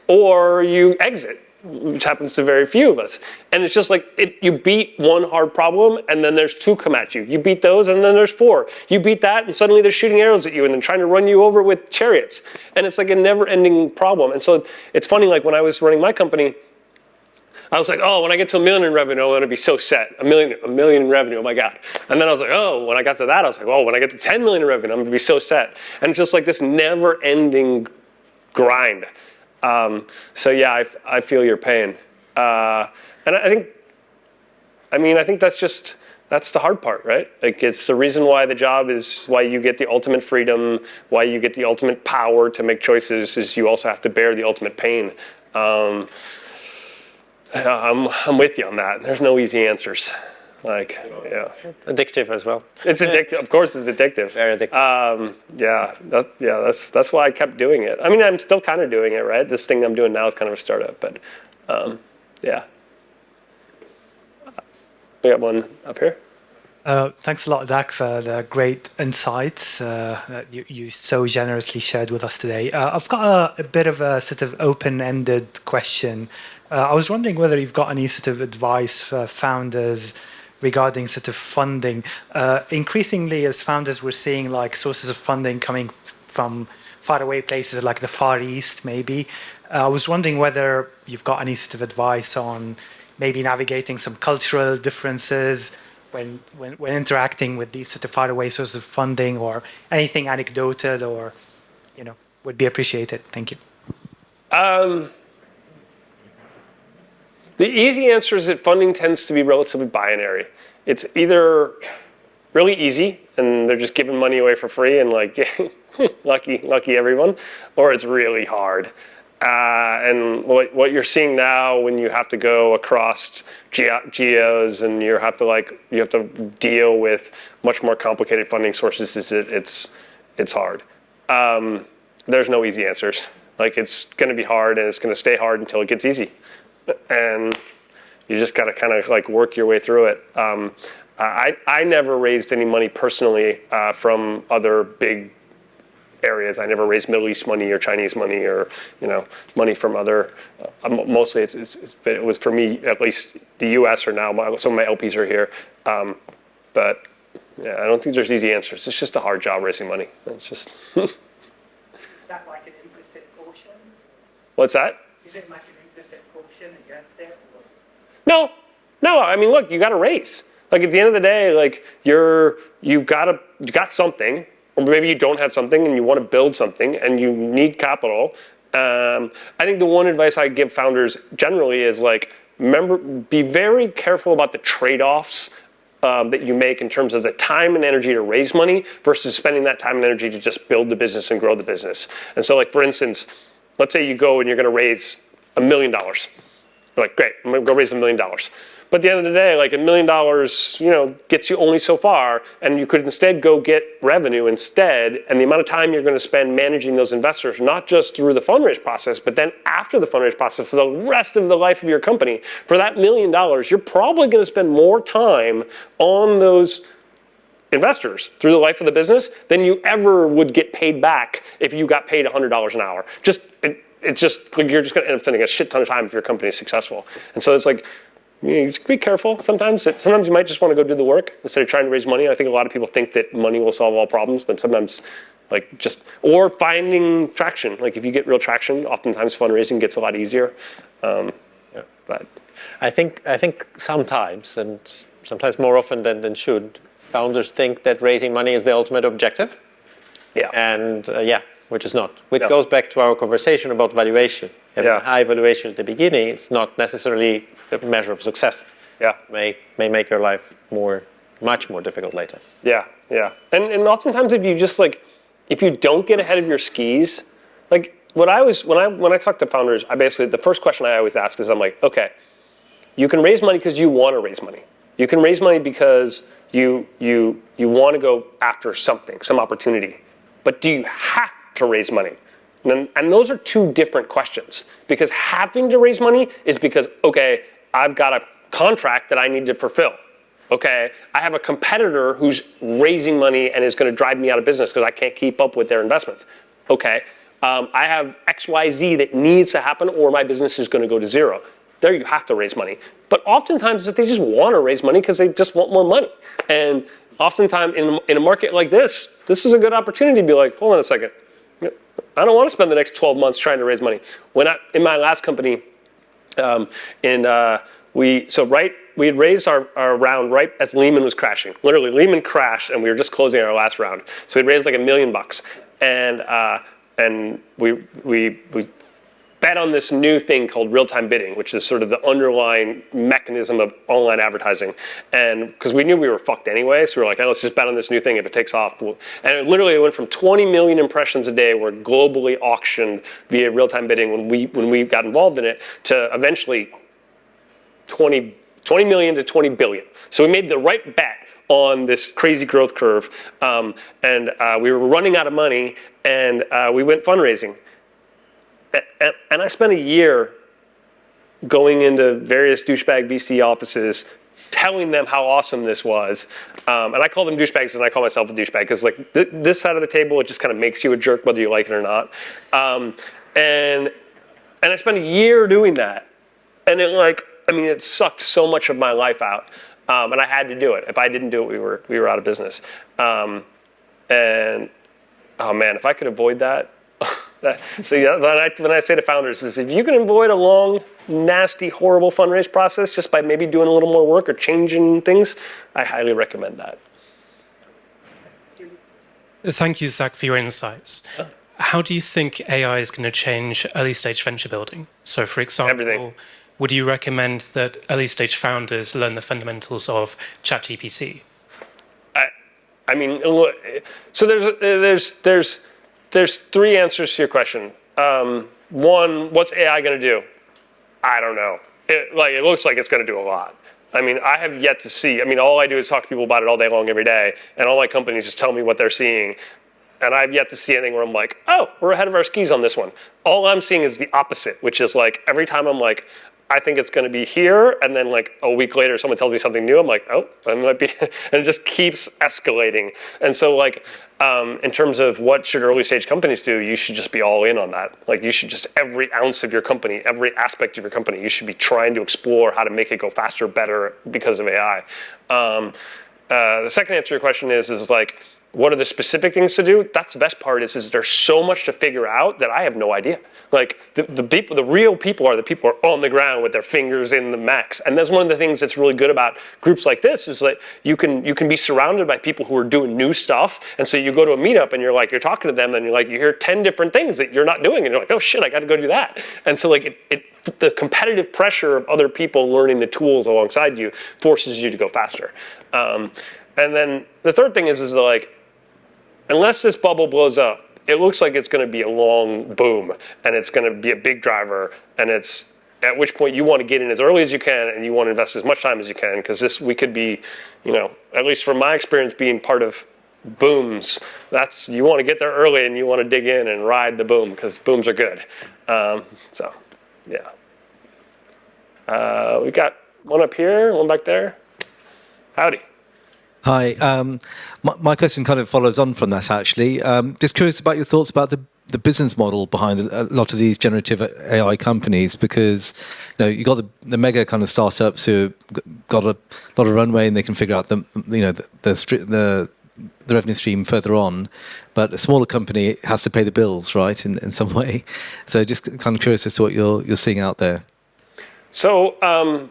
or you exit, which happens to very few of us. And it's just like, you beat one hard problem, and then there's 2 come at you. You beat those, and then there's 4. You beat that, and suddenly they're shooting arrows at you, and then trying to run you over with chariots. And it's like a never-ending problem. And so it's funny, like when I was running my company, I was like, oh, when I get to $1 million in revenue, I'm going to be so set. $1 million in revenue, oh my God. And then I was like, oh, when I got to that, I was like, oh, when I get to $10 million in revenue, I'm going to be so set. And it's just like this never-ending grind. So yeah, I feel your pain. And I think that's the hard part, right? Like, it's the reason why the job is why you get the ultimate freedom, why you get the ultimate power to make choices, is you also have to bear the ultimate pain. I'm with you on that. There's no easy answers. Like, yeah. Addictive as well. It's addictive. Of course, it's addictive. Very addictive. That's why I kept doing it. I mean, I'm still kind of doing it, right? This thing I'm doing now is kind of a startup, but yeah. We got one up here. Thanks a lot, Zach, for the great insights that you so generously shared with us today. I've got a bit of a sort of open-ended question. I was wondering whether you've got any sort of advice for founders regarding sort of funding. Increasingly, as founders, we're seeing like sources of funding coming from faraway places like the Far East, maybe. I was wondering whether you've got any sort of advice on maybe navigating some cultural differences when interacting with these sort of faraway sources of funding, or anything anecdotal, or would be appreciated. Thank you. The easy answer is that funding tends to be relatively binary. It's either really easy and they're just giving money away for free and like, lucky everyone, or it's really hard. And what you're seeing now when you have to go across geos and you have to deal with much more complicated funding sources is that it's hard. There's no easy answers. Like, it's going to be hard and it's going to stay hard until it gets easy. And you just got to kind of like work your way through it. I never raised any money personally from other big areas. I never raised Middle East money or Chinese money or money from other. Mostly it was for me, at least the U.S. or now some of my LPs are here. But yeah, I don't think there's easy answers. It's just a hard job raising money. It's just. Is that like an implicit caution? What's that? Is it like an implicit caution against it? No. I mean, look, you got to raise. Like, at the end of the day, like you got something, or maybe you don't have something and you want to build something and you need capital. I think the one advice I give founders generally is like, be very careful about the trade-offs that you make in terms of the time and energy to raise money versus spending that time and energy to just build the business and grow the business. And so, like, for instance, let's say you go and you're going to raise $1 million. You're like, great, I'm going to go raise $1 million. But at the end of the day, like $1 million, gets you only so far, and you could instead go get revenue instead, and the amount of time you're going to spend managing those investors, not just through the fundraise process, but then after the fundraise process for the rest of the life of your company, for that $1 million, you're probably going to spend more time on those investors through the life of the business than you ever would get paid back if you got paid $100 an hour. It's just like you're just going to end up spending a shit ton of time if your company is successful. And so it's like, just be careful. Sometimes you might just want to go do the work instead of trying to raise money. I think a lot of people think that money will solve all problems, but sometimes or finding traction. Like, if you get real traction, oftentimes fundraising gets a lot easier. But I think sometimes, and sometimes more often than should, founders think that raising money is the ultimate objective. Yeah. And which is not. Which goes back to our conversation about valuation. Having a high valuation at the beginning is not necessarily a measure of success. Yeah. May make your life much more difficult later. Yeah. And oftentimes if you don't get ahead of your skis, like when I talk to founders, the first question I always ask is, I'm like, okay, you can raise money because you want to raise money. You can raise money because you want to go after something, some opportunity. But do you have to raise money? And those are two different questions, because having to raise money is because, okay, I've got a contract that I need to fulfill. Okay, I have a competitor who's raising money and is going to drive me out of business because I can't keep up with their investments. Okay, I have XYZ that needs to happen or my business is going to go to zero. There you have to raise money. But oftentimes they just want to raise money because they just want more money. And oftentimes in a market like this is a good opportunity to be like, hold on a second. I don't want to spend the next 12 months trying to raise money. In my last company, we had raised our round right as Lehman was crashing. Literally, Lehman crashed, and we were just closing our last round. So we'd raised like $1 million, and we bet on this new thing called real-time bidding, which is sort of the underlying mechanism of online advertising. And because we knew we were fucked anyway, so we were like, hey, let's just bet on this new thing. If it takes off, and it literally went from 20 million impressions a day were globally auctioned via real-time bidding when we got involved in it, to eventually 20 million to 20 billion. So we made the right bet on this crazy growth curve, and we were running out of money, and we went fundraising. And I spent a year going into various douchebag VC offices, telling them how awesome this was. And I call them douchebags, and I call myself a douchebag, because like this side of the table, it just kind of makes you a jerk whether you like it or not. And I spent a year doing that, and it sucked so much of my life out. And I had to do it. If I didn't do it, we were out of business. And oh man, if I could avoid that. So yeah, when I say to founders is, if you can avoid a long, nasty, horrible fundraise process just by maybe doing a little more work or changing things, I highly recommend that. Thank you, Zach, for your insights. How do you think AI is going to change early stage venture building? So for example, everything. Would you recommend that early stage founders learn the fundamentals of ChatGPT? I mean, so there's three answers to your question. One, what's AI going to do? I don't know. It looks like it's going to do a lot. I mean, I have yet to see. I mean, all I do is talk to people about it all day long, every day, and all my companies just tell me what they're seeing. And I've yet to see anything where I'm like, oh, we're ahead of our skis on this one. All I'm seeing is the opposite, which is like every time I'm like, I think it's going to be here, and then like a week later, someone tells me something new. I'm like, oh, that might be, and it just keeps escalating. And so, like, in terms of what should early stage companies do, you should just be all in on that. Like, you should just every ounce of your company, every aspect of your company, you should be trying to explore how to make it go faster, better because of AI. The second answer to your question is like, what are the specific things to do? That's the best part is there's so much to figure out that I have no idea. Like the real people are the people who are on the ground with their fingers in the mechs. And that's one of the things that's really good about groups like this is that you can be surrounded by people who are doing new stuff. And so you go to a meetup and you're talking to them and you hear 10 different things that you're not doing. And you're like, oh shit, I got to go do that. And so the competitive pressure of other people learning the tools alongside you forces you to go faster. And then the third thing is unless this bubble blows up, it looks like it's going to be a long boom, and it's going to be a big driver, and it's at which point you want to get in as early as you can, and you want to invest as much time as you can, because we could be, at least from my experience being part of booms, you want to get there early, and you want to dig in and ride the boom, because booms are good. So, yeah. We got one up here, one back there. Howdy. Hi. My question kind of follows on from that, actually. Just curious about your thoughts about the business model behind a lot of these generative AI companies, because you got the mega kind of startups who got a lot of runway and they can figure out the revenue stream further on, but a smaller company has to pay the bills, right, in some way. So just kind of curious as to what you're seeing out there. So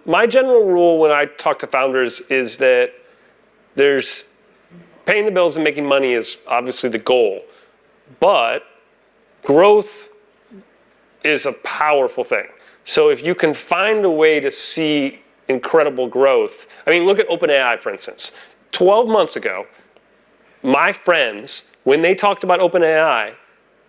my general rule when I talk to founders is that there's paying the bills and making money is obviously the goal, but growth is a powerful thing. So if you can find a way to see incredible growth, I mean, look at OpenAI, for instance. 12 months ago, my friends, when they talked about OpenAI,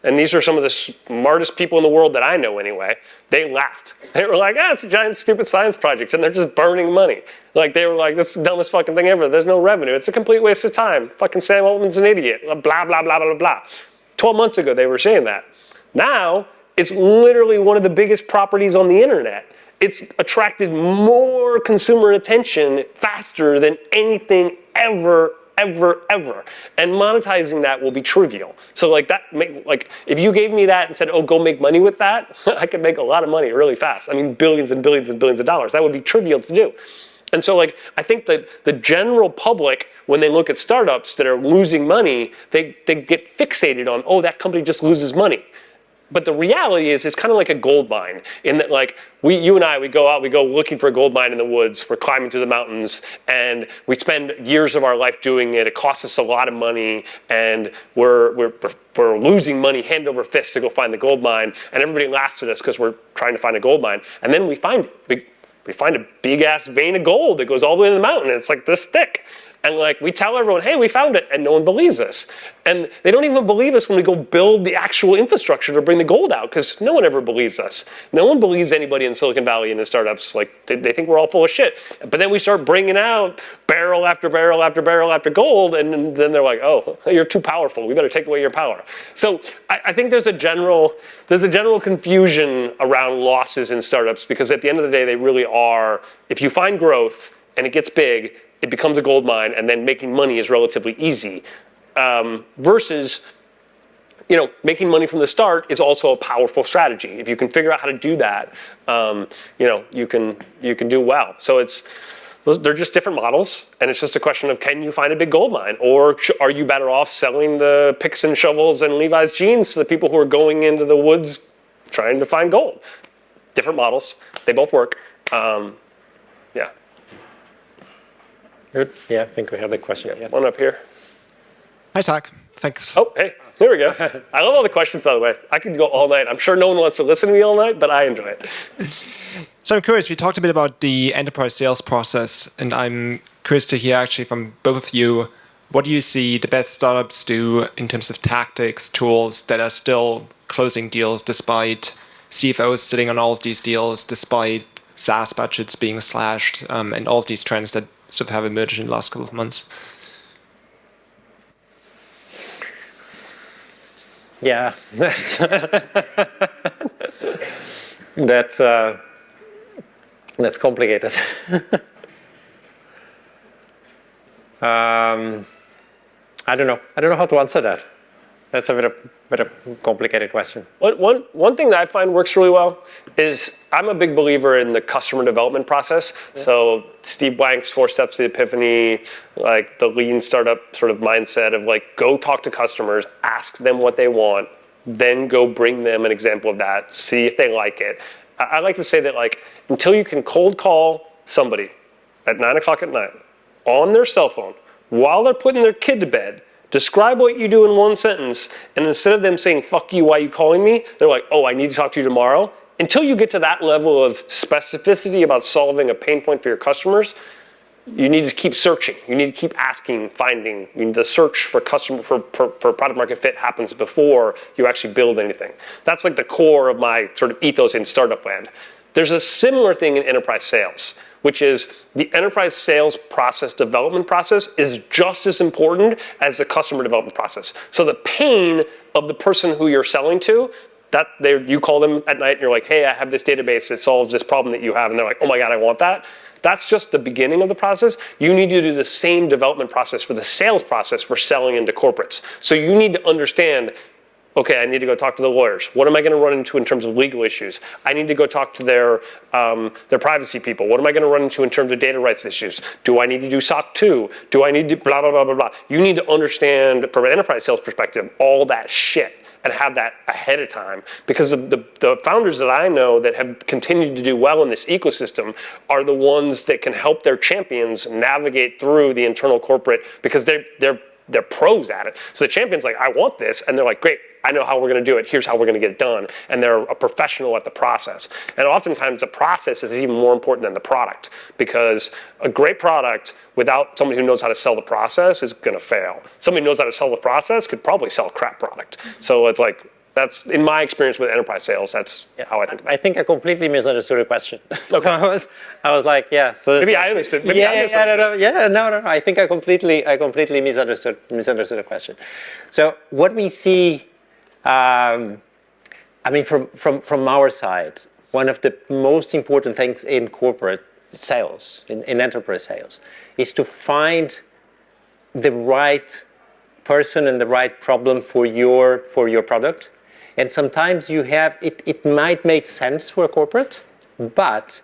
and these are some of the smartest people in the world that I know anyway, they laughed. They were like, it's a giant stupid science project, and they're just burning money. They were like, this is the dumbest fucking thing ever. There's no revenue. It's a complete waste of time. Fucking Sam Altman's an idiot. Blah, blah, blah, blah, blah, blah. 12 months ago, they were saying that. Now, it's literally one of the biggest properties on the internet. It's attracted more consumer attention faster than anything ever. And monetizing that will be trivial. So if you gave me that and said, oh, go make money with that, I could make a lot of money really fast. I mean, billions and billions and billions of dollars. That would be trivial to do. And so I think that the general public, when they look at startups that are losing money, they get fixated on, oh, that company just loses money. But the reality is, it's kind of like a gold mine in that, like, you and I, we go looking for a gold mine in the woods. We're climbing through the mountains, and we spend years of our life doing it. It costs us a lot of money, and we're losing money hand over fist to go find the gold mine. And everybody laughs at us because we're trying to find a gold mine. And then we find it. We find a big ass vein of gold that goes all the way to the mountain, and it's like this thick. And like, we tell everyone, hey, we found it, and no one believes us. And they don't even believe us when we go build the actual infrastructure to bring the gold out, because no one ever believes us. No one believes anybody in Silicon Valley and in startups. Like, they think we're all full of shit. But then we start bringing out barrel after barrel after barrel after gold, and then they're like, oh, you're too powerful. We better take away your power. So I think there's a general confusion around losses in startups, because at the end of the day, they really are, if you find growth and it gets big, it becomes a gold mine, and then making money is relatively easy. Versus, making money from the start is also a powerful strategy. If you can figure out how to do that, you can do well. So they're just different models, and it's just a question of, can you find a big gold mine, or are you better off selling the picks and shovels and Levi's jeans to the people who are going into the woods trying to find gold? Different models. They both work. Yeah. Good. Yeah, I think we have a question. Yeah. One up here. Hi, Zach. Thanks. Oh, hey, there we go. I love all the questions, by the way. I could go all night. I'm sure no one wants to listen to me all night, but I enjoy it. So I'm curious, we talked a bit about the enterprise sales process, and I'm curious to hear actually from both of you, what do you see the best startups do in terms of tactics, tools that are still closing deals despite CFOs sitting on all of these deals, despite SaaS budgets being slashed, and all of these trends that sort of have emerged in the last couple of months? Yeah, that's complicated. I don't know how to answer that. That's a bit of complicated question. One thing that I find works really well is, I'm a big believer in the customer development process. Yeah. So Steve Blank's 4 Steps to the Epiphany, like the lean startup sort of mindset of like, go talk to customers, ask them what they want, then go bring them an example of that, see if they like it. I like to say that, like, until you can cold call somebody at 9 o'clock at night on their cell phone while they're putting their kid to bed, describe what you do in one sentence, and instead of them saying, fuck you, why are you calling me? They're like, oh, I need to talk to you tomorrow. Until you get to that level of specificity about solving a pain point for your customers, you need to keep searching. You need to keep asking, finding. You need to search for product market fit happens before you actually build anything. That's like the core of my sort of ethos in startup land. There's a similar thing in enterprise sales, which is the enterprise sales process, development process, is just as important as the customer development process. So the pain of the person who you're selling to, you call them at night and you're like, hey, I have this database that solves this problem that you have. And they're like, oh my God, I want that. That's just the beginning of the process. You need to do the same development process for the sales process for selling into corporates. So you need to understand, okay, I need to go talk to the lawyers. What am I going to run into in terms of legal issues? I need to go talk to their privacy people. What am I going to run into in terms of data rights issues? Do I need to do SOC 2? Do I need to blah, blah, blah, blah, blah. You need to understand, from an enterprise sales perspective, all that shit and have that ahead of time. Because the founders that I know that have continued to do well in this ecosystem are the ones that can help their champions navigate through the internal corporate, because they're pros at it. So the champion's like, I want this. And they're like, great, I know how we're going to do it. Here's how we're going to get it done. And they're a professional at the process. And oftentimes the process is even more important than the product, because a great product without somebody who knows how to sell the process is going to fail. Somebody who knows how to sell the process could probably sell a crap product. So it's like, that's, in my experience with enterprise sales, that's how I think about it. I think I completely misunderstood the question. Okay. I was like, yeah. So maybe I understood. No. I think I completely misunderstood the question. So what we see, I mean, from our side, one of the most important things in corporate sales, in enterprise sales, is to find the right person and the right problem for your product. And sometimes you have, it might make sense for a corporate, but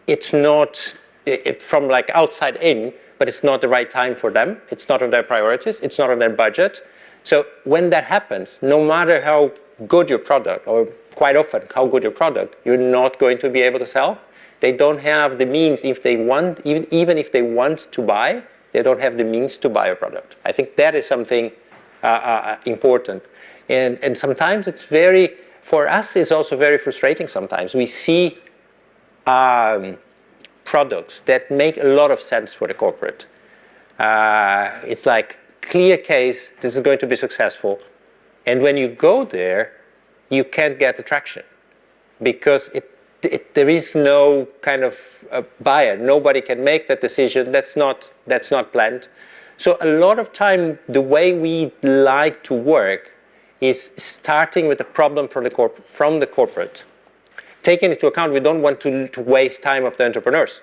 it's not, from like outside in, but it's not the right time for them. It's not on their priorities. It's not on their budget. So when that happens, no matter how good your product, or quite often how good your product, you're not going to be able to sell. They don't have the means, if they want, even if they want to buy, they don't have the means to buy a product. I think that is something important. And sometimes it's for us, it's also very frustrating sometimes. We see products that make a lot of sense for the corporate. It's like, clear case, this is going to be successful. And when you go there, you can't get the traction because there is no kind of buyer. Nobody can make that decision. That's not planned. So a lot of time, the way we like to work is starting with a problem from the corporate. Taking into account, we don't want to waste time of the entrepreneurs,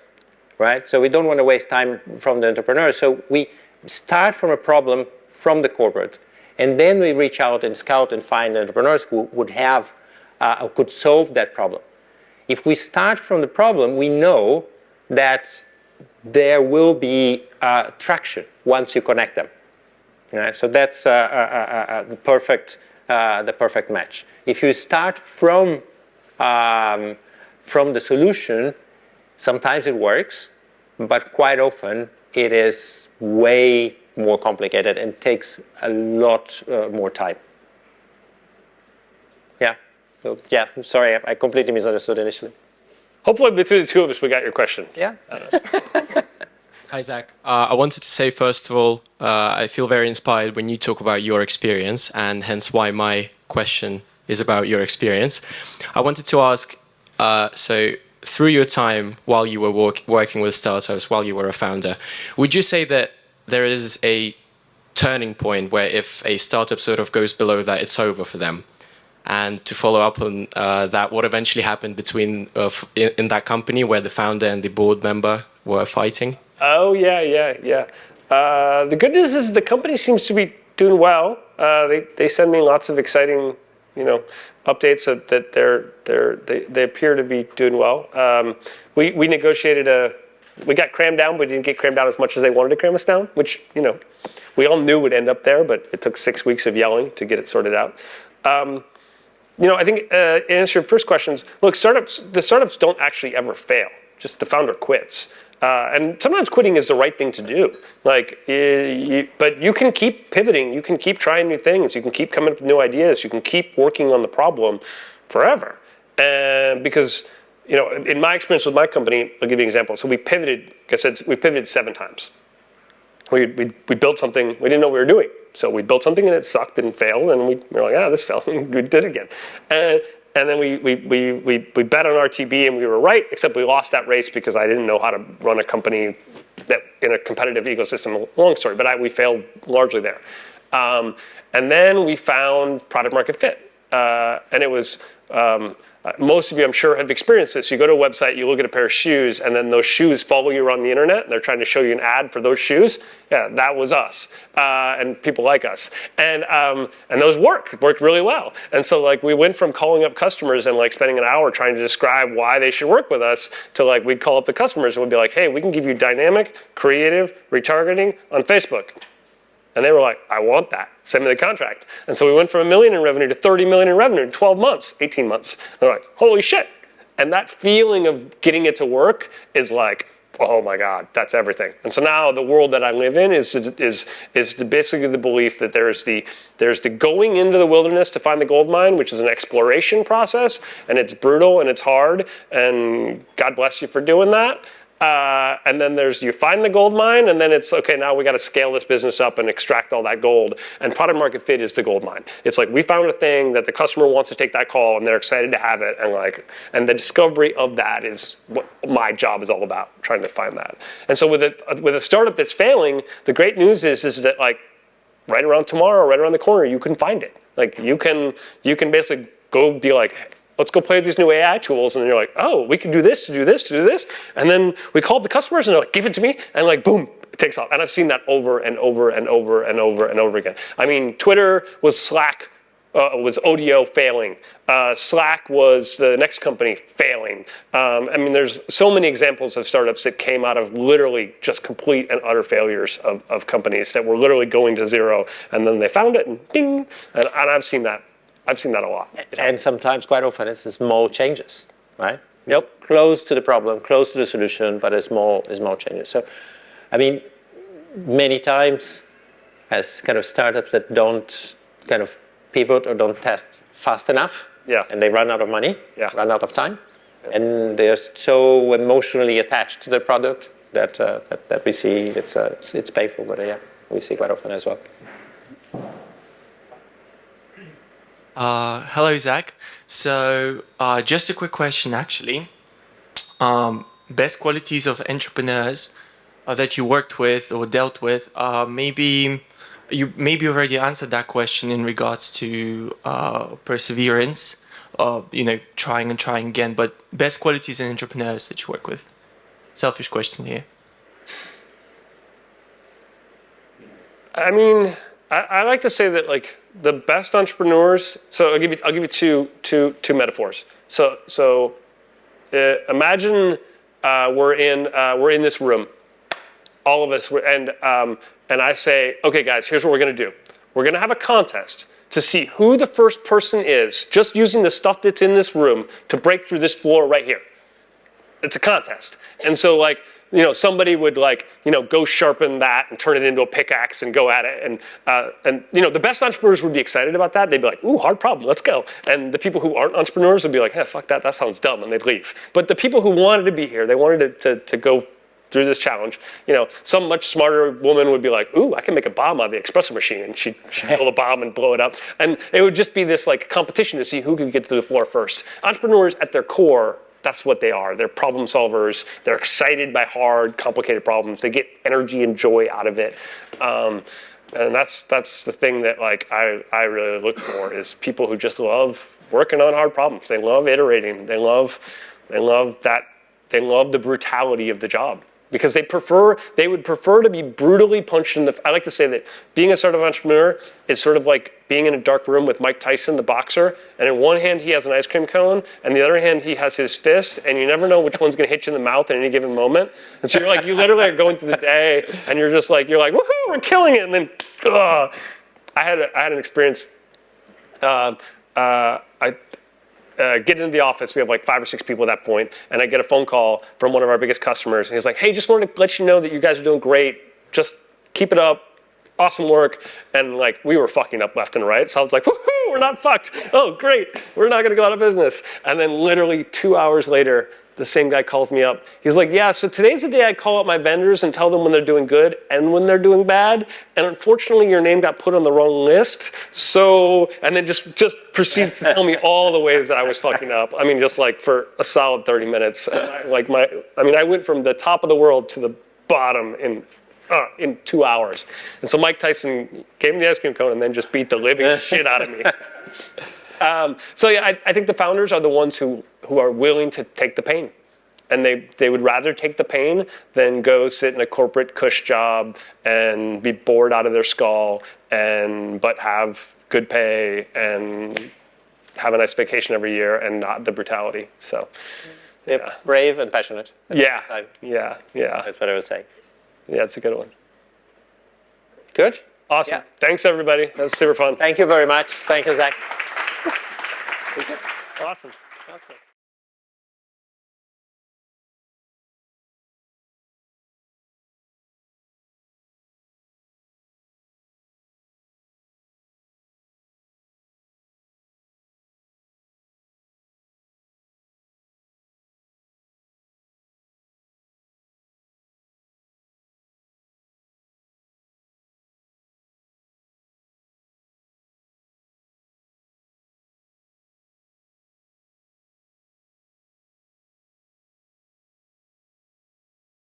right? So we don't want to waste time from the entrepreneurs. So we start from a problem from the corporate, and then we reach out and scout and find entrepreneurs who could solve that problem. If we start from the problem, we know that there will be traction once you connect them. Right? So that's the perfect match. If you start from the solution, sometimes it works, but quite often it is way more complicated and takes a lot more time. Yeah. So, yeah. Sorry, I completely misunderstood initially. Hopefully, between the two of us, we got your question. Yeah. Hi, Zach. I wanted to say, first of all, I feel very inspired when you talk about your experience, and hence why my question is about your experience. I wanted to ask, so through your time while you were working with startups, while you were a founder, would you say that there is a turning point where if a startup sort of goes below that, it's over for them? And to follow up on that, what eventually happened between in that company where the founder and the board member were fighting? Oh, yeah. The good news is the company seems to be doing well. They send me lots of exciting, updates that they appear to be doing well. We negotiated we got crammed down, but we didn't get crammed down as much as they wanted to cram us down, which, we all knew would end up there, but it took 6 weeks of yelling to get it sorted out. I think to answer your first questions, look, the startups don't actually ever fail. Just the founder quits. And sometimes quitting is the right thing to do. But you can keep pivoting. You can keep trying new things. You can keep coming up with new ideas. You can keep working on the problem forever. And because, in my experience with my company, I'll give you an example. So we pivoted, like I said, we pivoted 7 times. We built something we didn't know we were doing. So we built something and it sucked and failed, and we were like, this failed. We did it again. And then we bet on RTB and we were right, except we lost that race because I didn't know how to run a company that in a competitive ecosystem. Long story, but we failed largely there. And then we found product market fit. And it was, most of you I'm sure have experienced this. You go to a website, you look at a pair of shoes, and then those shoes follow you around the internet, and they're trying to show you an ad for those shoes. Yeah, that was us, and people like us. And those worked really well. And so we went from calling up customers and spending an hour trying to describe why they should work with us to we'd call up the customers and we'd be like, hey, we can give you dynamic, creative retargeting on Facebook. And they were like, I want that. Send me the contract. And so we went from $1 million in revenue to 30 million in revenue in 12 months, 18 months. And they're like, holy shit. And that feeling of getting it to work is like, oh my God, that's everything. And so now the world that I live in is basically the belief that there's the going into the wilderness to find the gold mine, which is an exploration process, and it's brutal and it's hard, and God bless you for doing that. And then you find the gold mine, and then it's, okay, now we got to scale this business up and extract all that gold. And product market fit is the gold mine. It's we found a thing that the customer wants to take that call, and they're excited to have it. And the discovery of that is what my job is all about, trying to find that. And so with a startup that's failing, the great news is that right around tomorrow, right around the corner, you can find it. You can basically go be like, let's go play with these new AI tools. And then you're like, oh, we can do this, to do this, to do this. And then we call up the customers and they're like, give it to me. And boom, it takes off. And I've seen that over and over and over and over and over again. I mean, Twitter was Slack, was Odeo failing. Slack was the next company failing. There's so many examples of startups that came out of literally just complete and utter failures of companies that were literally going to zero. And then they found it and ding. And I've seen that I've seen that a lot. And sometimes, quite often, it's small changes, right? Yep. Close to the problem, close to the solution, but it's small changes. So, I mean, many times, as kind of startups that don't kind of pivot or don't test fast enough, and they run out of money, run out of time, and they're so emotionally attached to the product that that we see it's painful, but we see quite often as well. Hello, Zach. So just a quick question, actually. Best qualities of entrepreneurs that you worked with or dealt with. Maybe you already answered that question in regards to perseverance, trying and trying again. But best qualities in entrepreneurs that you work with. Selfish question here. I mean, I like to say that like the best entrepreneurs. So I'll give you two metaphors. So imagine we're in this room, all of us, and I say, okay, guys, here's what we're gonna do. We're gonna have a contest to see who the first person is, just using the stuff that's in this room, to break through this floor right here. It's a contest, and so like. Somebody would go sharpen that and turn it into a pickaxe and go at it. And the best entrepreneurs would be excited about that. They'd be like, ooh, hard problem, let's go. And the people who aren't entrepreneurs would be like, hey, fuck that, that sounds dumb, and they'd leave. But the people who wanted to be here, they wanted to go through this challenge. Some much smarter woman would be like, ooh, I can make a bomb out of the espresso machine. And she'd build a bomb and blow it up. And it would just be this competition to see who could get to the floor first. Entrepreneurs at their core, that's what they are. They're problem solvers. They're excited by hard, complicated problems. They get energy and joy out of it. And that's the thing that I really look for is people who just love working on hard problems. They love iterating. They love the brutality of the job. Because they would prefer to be brutally punched in the. I like to say that being a startup entrepreneur is sort of like being in a dark room with Mike Tyson, the boxer, and in one hand he has an ice cream cone, and the other hand he has his fist, and you never know which one's gonna hit you in the mouth at any given moment. And so you literally are going through the day, and you're like, woohoo, we're killing it, and then, I had an experience. Get into the office, we have like 5 or 6 people at that point, and I get a phone call from one of our biggest customers, and he's like, hey, just wanted to let you know that you guys are doing great, just keep it up, awesome work. And we were fucking up left and right, so I was like, woohoo, we're not fucked, oh great, we're not gonna go out of business. And then literally 2 hours later, the same guy calls me up. He's like, yeah, so today's the day I call up my vendors and tell them when they're doing good and when they're doing bad. And unfortunately, your name got put on the wrong list. So, and then just proceeds to tell me all the ways that I was fucking up. I mean, just for a solid 30 minutes. I went from the top of the world to the bottom in 2 hours. And so Mike Tyson gave me the ice cream cone and then just beat the living shit out of me. I think the founders are the ones who are willing to take the pain. And they would rather take the pain than go sit in a corporate cush job and be bored out of their skull but have good pay and have a nice vacation every year and not the brutality. So, yeah. Brave and passionate. Yeah. That's what I would say. Yeah, it's a good one. Good. Awesome. Yeah. Thanks, everybody. That was super fun. Thank you very much. Thank you, Zach. Awesome. Okay.